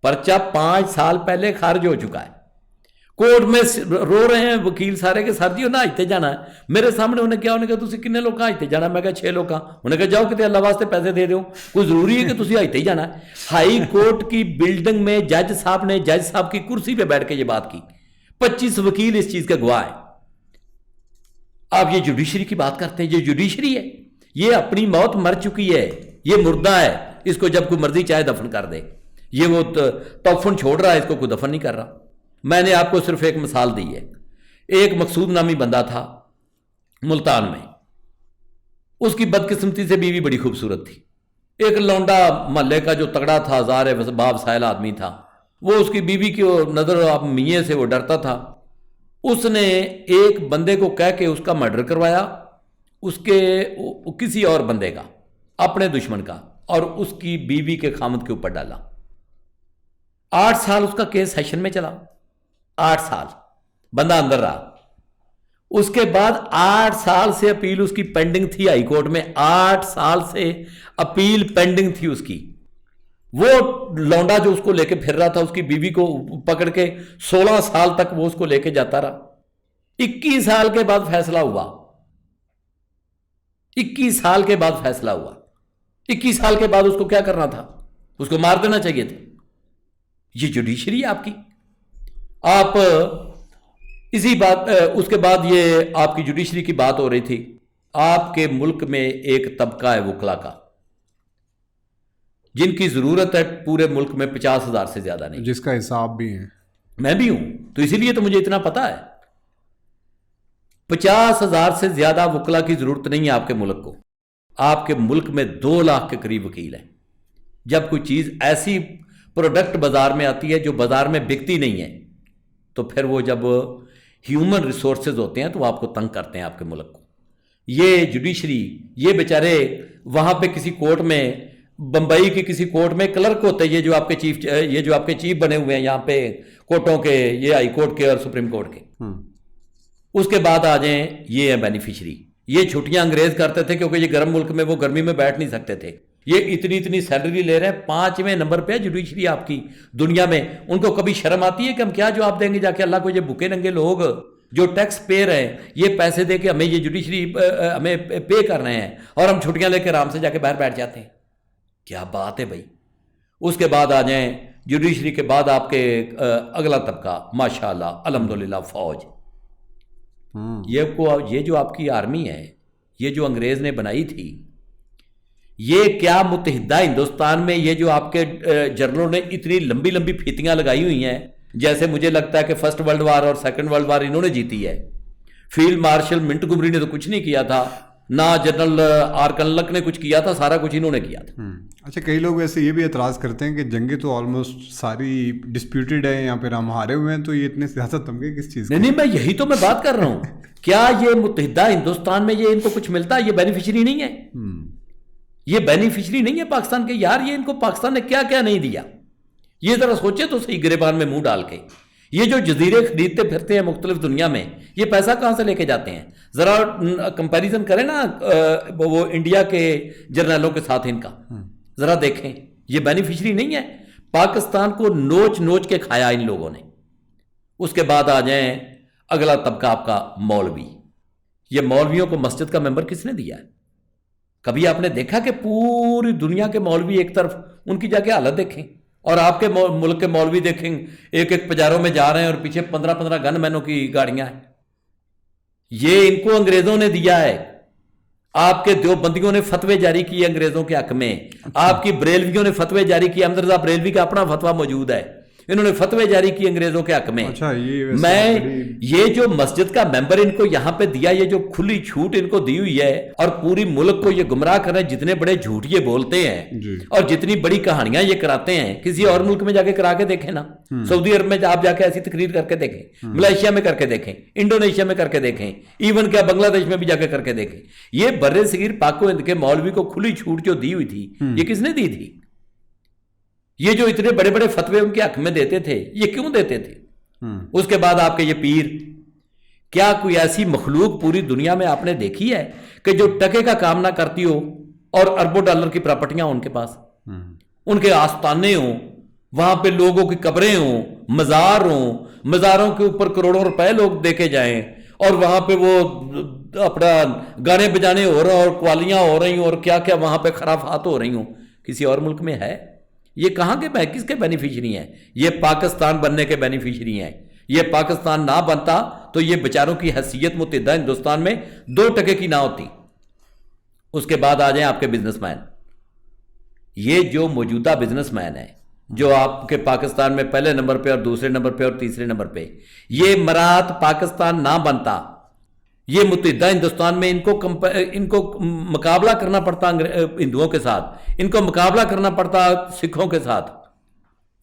پرچہ 5 سال پہلے خارج ہو چکا ہے. کورٹ میں رو رہے ہیں وکیل سارے کے سر جی انہیں ہجتے جانا ہے. میرے سامنے انہیں کہا تسی کنے لوگ ہجتے جانا, میں کہا 6 لوگ. انہیں کہا جاؤ کتے اللہ واسطے پیسے دے دو, کوئی ضروری ہے کہ تسی ہجتے ہی جانا ہے. ہائی کورٹ کی بلڈنگ میں جج صاحب نے جج صاحب کی کرسی پہ بیٹھ کے یہ بات کی. 25 وکیل اس چیز کے گواہ ہیں. آپ یہ جوڈیشری کی بات کرتے ہیں, یہ جوڈیشری ہے, یہ اپنی موت مر چکی ہے, یہ مردہ ہے, اس کو جب کوئی مرضی چاہے دفن کر دے. یہ وہ توفن چھوڑ رہا ہے, اس کو کوئی دفن نہیں کر رہا. میں نے آپ کو صرف ایک مثال دی ہے. ایک مقصود نامی بندہ تھا ملتان میں, اس کی بدقسمتی سے بیوی بڑی خوبصورت تھی. ایک لونڈا محلے کا جو تگڑا تھا, ہزار باوسائل آدمی تھا, وہ اس کی بیوی کی نظر میاں سے وہ ڈرتا تھا. اس نے ایک بندے کو کہہ کے اس کا مرڈر کروایا, اس کے کسی اور بندے کا, اپنے دشمن کا, اور اس کی بیوی کے خامد کے اوپر ڈالا. 8 سال اس کا کیس سیشن میں چلا. 8 سال بندہ اندر رہا. اس کے بعد 8 سال سے اپیل اس کی پینڈنگ تھی ہائی کورٹ میں. 8 سال سے اپیل پینڈنگ تھی اس کی. وہ لونڈا جو اس کو لے کے پھر رہا تھا, اس کی بیوی کو پکڑ کے 16 سال تک وہ اس کو لے کے جاتا رہا. 21 سال کے بعد فیصلہ ہوا. 21 سال کے بعد فیصلہ ہوا. 21 سال کے بعد اس کو کیا کرنا تھا, اس کو مار دینا چاہیے تھا. یہ جوڈیشری آپ کی. آپ اسی بات, اس کے بعد یہ آپ کی جوڈیشری کی بات ہو رہی تھی. آپ کے ملک میں ایک طبقہ ہے وکلا کا, جن کی ضرورت ہے پورے ملک میں 50,000 سے زیادہ نہیں, جس کا حساب بھی ہے. میں بھی ہوں, تو اسی لیے تو مجھے اتنا پتا ہے. 50,000 سے زیادہ وکلا کی ضرورت نہیں ہے آپ کے ملک کو. آپ کے ملک میں 2 لاکھ کے قریب وکیل ہیں. جب کوئی چیز ایسی پروڈکٹ بازار میں آتی ہے جو بازار میں بکتی نہیں ہے, تو پھر وہ جب ہیومن ریسورسز ہوتے ہیں تو وہ آپ کو تنگ کرتے ہیں آپ کے ملک کو. یہ جوڈیشری, یہ بیچارے وہاں پہ کسی کورٹ میں, بمبئی کی کسی کورٹ میں کلرک ہوتے ہیں, یہ جو آپ کے چیف بنے ہوئے ہیں یہاں پہ کورٹوں کے, یہ ہائی کورٹ کے اور سپریم کورٹ کے. اس کے بعد آ جائیں, یہ ہیں بینیفیشری. یہ چھٹیاں انگریز کرتے تھے کیونکہ یہ گرم ملک میں وہ گرمی میں بیٹھ نہیں سکتے تھے. یہ اتنی سیلری لے رہے ہیں. 5ویں نمبر پہ جوڈیشری آپ کی دنیا میں. ان کو کبھی شرم آتی ہے کہ ہم کیا جواب دیں گے جا کے اللہ کو, یہ بھوکے ننگے لوگ جو ٹیکس پیئر ہیں یہ پیسے دے کے ہمیں یہ جوڈیشری ہمیں پے کر رہے ہیں اور ہم چھٹیاں لے کے آرام سے جا کے باہر بیٹھ جاتے ہیں. کیا بات ہے بھائی. اس کے بعد آ جائیں جوڈیشری کے بعد آپ کے اگلا طبقہ ماشاء اللہ الحمدللہ فوج. یہ جو آپ کی آرمی ہے یہ جو انگریز نے بنائی تھی یہ کیا متحدہ ہندوستان میں یہ جو آپ کے جنرلوں نے اتنی لمبی لمبی پھیتیاں لگائی ہوئی ہیں جیسے مجھے لگتا ہے کہ فرسٹ ورلڈ وار اور سیکنڈ ورلڈ وار انہوں نے جیتی ہے. فیلڈ مارشل منٹگمری نے تو کچھ نہیں کیا تھا, نہ جنرل آر کنلک نے کچھ کیا تھا, سارا کچھ انہوں نے کیا تھا. اچھا, کئی لوگ ویسے یہ بھی اعتراض کرتے ہیں کہ جنگیں تو آلموسٹ ساری ڈسپیوٹیڈ ہیں یا پھر ہم ہارے ہوئے ہیں, تو یہ اتنے سیاست تمغے کس چیز نہیں, میں یہی تو میں بات کر رہا ہوں. کیا یہ متحدہ ہندوستان میں یہ ان کو کچھ ملتا ہے؟ یہ بینیفیشری نہیں ہے, یہ بینیفیشری نہیں ہے پاکستان کے. یار یہ ان کو پاکستان نے کیا کیا نہیں دیا, یہ ذرا سوچے تو صحیح گریبان میں منہ ڈال کے. یہ جو جزیرے خریدتے پھرتے ہیں مختلف دنیا میں, یہ پیسہ کہاں سے لے کے جاتے ہیں؟ ذرا کمپیریزن کریں نا وہ انڈیا کے جرنیلوں کے ساتھ ان کا, ذرا دیکھیں. یہ بینیفیشری نہیں ہے. پاکستان کو نوچ نوچ کے کھایا ان لوگوں نے. اس کے بعد آ جائیں اگلا طبقہ آپ کا مولوی. یہ مولویوں کو مسجد کا ممبر کس نے دیا ہے؟ کبھی آپ نے دیکھا کہ پوری دنیا کے مولوی ایک طرف, ان کی جا کے حالت دیکھیں, اور آپ کے ملک کے مولوی دیکھیں ایک ایک پجاروں میں جا رہے ہیں اور پیچھے 15 گن مینوں کی گاڑیاں ہیں. یہ ان کو انگریزوں نے دیا ہے. آپ کے دیوبندیوں نے فتوے جاری کیے انگریزوں کے حق میں, آپ کی بریلویوں نے فتوے جاری کیے. احمد رضا بریلوی کا اپنا فتویٰ موجود ہے, انہوں نے فتوے جاری کیے انگریزوں کے حق میں. میں یہ جو مسجد کا ممبر ان کو یہاں پہ دیا, یہ جو کھلی چھوٹ ان کو دی ہوئی ہے, اور پوری ملک کو یہ گمراہ کر رہے ہیں. جتنے بڑے جھوٹ یہ بولتے ہیں اور جتنی بڑی کہانیاں یہ کراتے ہیں, کسی اور ملک میں جا کے کرا کے دیکھیں نا. سعودی عرب میں آپ جا کے ایسی تقریر کر کے دیکھیں, ملائیشیا میں کر کے دیکھیں, انڈونیشیا میں کر کے دیکھیں, ایون کیا بنگلہ دیش میں بھی جا کے کر کے دیکھیں. یہ بر صغیر پاک و ہند کے مولوی کو کھلی چھوٹ جو دی ہوئی تھی, یہ کس نے دی تھی؟ یہ جو اتنے بڑے بڑے فتوے ان کے حق میں دیتے تھے, یہ کیوں دیتے تھے؟ اس کے بعد آپ کے یہ پیر, کیا کوئی ایسی مخلوق پوری دنیا میں آپ نے دیکھی ہے کہ جو ٹکے کا کام نہ کرتی ہو اور اربوں ڈالر کی پراپرٹیاں ان کے پاس, ان کے آستانے ہوں, وہاں پہ لوگوں کی قبریں ہوں, مزار ہوں, مزاروں کے اوپر کروڑوں روپے لوگ دے کے جائیں, اور وہاں پہ وہ اپنا گانے بجانے ہو رہے ہیں اور قوالیاں ہو رہی ہوں اور کیا کیا وہاں پہ خرافات ہو رہی ہوں. کسی اور ملک میں ہے؟ یہ کہاں کے کس کے بینیفیشری ہیں؟ یہ پاکستان بننے کے بینیفیشری ہیں. یہ پاکستان نہ بنتا تو یہ بیچاروں کی حیثیت متحدہ ہندوستان میں 2% کی نہ ہوتی. اس کے بعد آ جائیں آپ کے بزنس مین. یہ جو موجودہ بزنس مین ہے جو آپ کے پاکستان میں پہلے نمبر پہ اور دوسرے نمبر پہ اور تیسرے نمبر پہ, یہ مرات پاکستان نہ بنتا, یہ متحدہ ہندوستان میں ان کو مقابلہ کرنا پڑتا ہندوؤں کے ساتھ, ان کو مقابلہ کرنا پڑتا سکھوں کے ساتھ.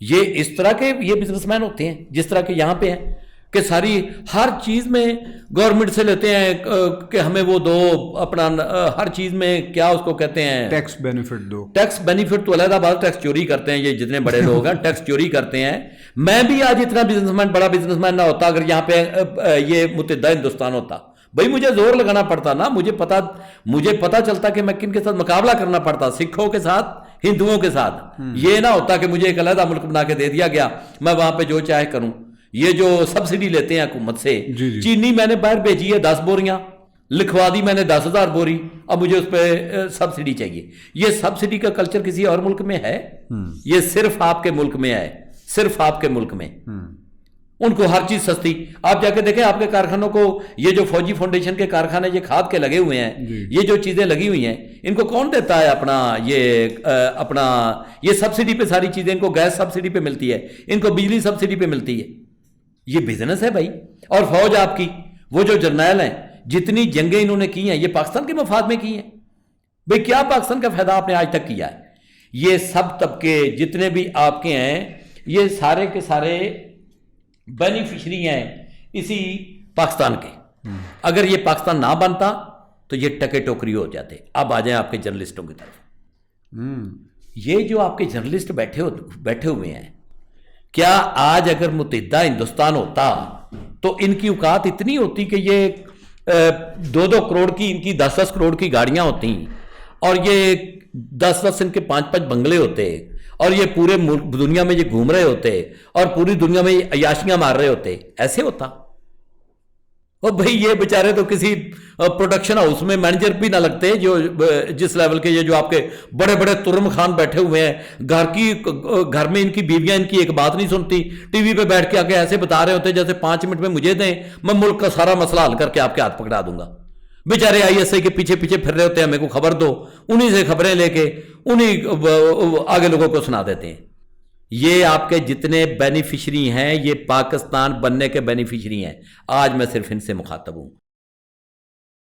یہ اس طرح کے یہ بزنس مین ہوتے ہیں جس طرح کے یہاں پہ ہیں کہ ساری ہر چیز میں گورنمنٹ سے لیتے ہیں کہ ہمیں وہ دو, اپنا ہر چیز میں کیا اس کو کہتے ہیں, ٹیکس بینیفٹ دو. ٹیکس بینیفٹ تو علیحدہ بات, ٹیکس چوری کرتے ہیں یہ جتنے بڑے لوگ ہیں, ٹیکس چوری کرتے ہیں. میں بھی آج اتنا بزنس مین بڑا بزنس مین نہ ہوتا اگر یہاں پہ یہ متحدہ ہندوستان ہوتا. بھائی مجھے زور لگانا پڑتا نا, مجھے پتا چلتا کہ میں کن کے ساتھ مقابلہ کرنا پڑتا, سکھوں کے ساتھ, ہندوؤں کے ساتھ. یہ نہ ہوتا کہ مجھے ایک علیحدہ ملک بنا کے دے دیا گیا, میں وہاں پہ جو چاہے کروں. یہ جو سبسڈی لیتے ہیں حکومت سے, چینی میں نے باہر بھیجی ہے 10 بوریاں, لکھوا دی میں نے 10,000 بوری, اب مجھے اس پہ سبسڈی چاہیے. یہ سبسڈی کا کلچر کسی اور ملک میں ہے؟ یہ صرف آپ کے ملک میں ہے, صرف آپ کے ملک میں. ان کو ہر چیز سستی. آپ جا کے دیکھیں آپ کے کارخانوں کو, یہ جو فوجی فاؤنڈیشن کے کارخانے یہ کھاد کے لگے ہوئے ہیں, یہ جو چیزیں لگی ہوئی ہیں, ان کو کون دیتا ہے اپنا یہ سبسڈی پہ ساری چیزیں. ان کو گیس سبسڈی پہ ملتی ہے, ان کو بجلی سبسڈی پہ ملتی ہے. یہ بزنس ہے بھائی. اور فوج آپ کی, وہ جو جرنیل ہیں, جتنی جنگیں انہوں نے کی ہیں یہ پاکستان کے مفاد میں کی ہیں. بھائی کیا پاکستان کا فائدہ آپ نے آج تک کیا ہے؟ یہ سب طبقے جتنے بھی آپ کے ہیں یہ سارے کے سارے بینیفیشری ہیں اسی پاکستان کے. اگر یہ پاکستان نہ بنتا تو یہ ٹکے ٹوکری ہو جاتے. اب آ جائیں آپ کے جرنلسٹوں کی طرف. یہ جو آپ کے جرنلسٹ بیٹھے ہوئے ہیں, کیا آج اگر متحدہ ہندوستان ہوتا تو ان کی اوقات اتنی ہوتی کہ یہ 2-2 کروڑ کی, ان کی 10-10 کروڑ کی گاڑیاں ہوتی, اور یہ 10-10 ان کے 5-5 بنگلے ہوتے, اور یہ پورے دنیا میں یہ گھوم رہے ہوتے, اور پوری دنیا میں یہ عیاشیاں مار رہے ہوتے؟ ایسے ہوتا؟ اور بھئی یہ بیچارے تو کسی پروڈکشن ہاؤس میں مینیجر بھی نہ لگتے جو جس لیول کے یہ جو آپ کے بڑے بڑے ترم خان بیٹھے ہوئے ہیں، گھر میں ان کی بیویاں ان کی ایک بات نہیں سنتی، ٹی وی پہ بیٹھ کے آ کے ایسے بتا رہے ہوتے جیسے 5 منٹ میں مجھے دیں میں ملک کا سارا مسئلہ حل کر کے آپ کے ہاتھ پکڑا دوں گا۔ بیچارے آئی ایس آئی کے پیچھے پیچھے پھر رہے ہوتے ہیں، ہمیں کو خبر دو، انہی سے خبریں لے کے انہی آگے لوگوں کو سنا دیتے ہیں۔ یہ آپ کے جتنے بینیفیشری ہیں یہ پاکستان بننے کے بینیفیشری ہیں، آج میں صرف ان سے مخاطب ہوں۔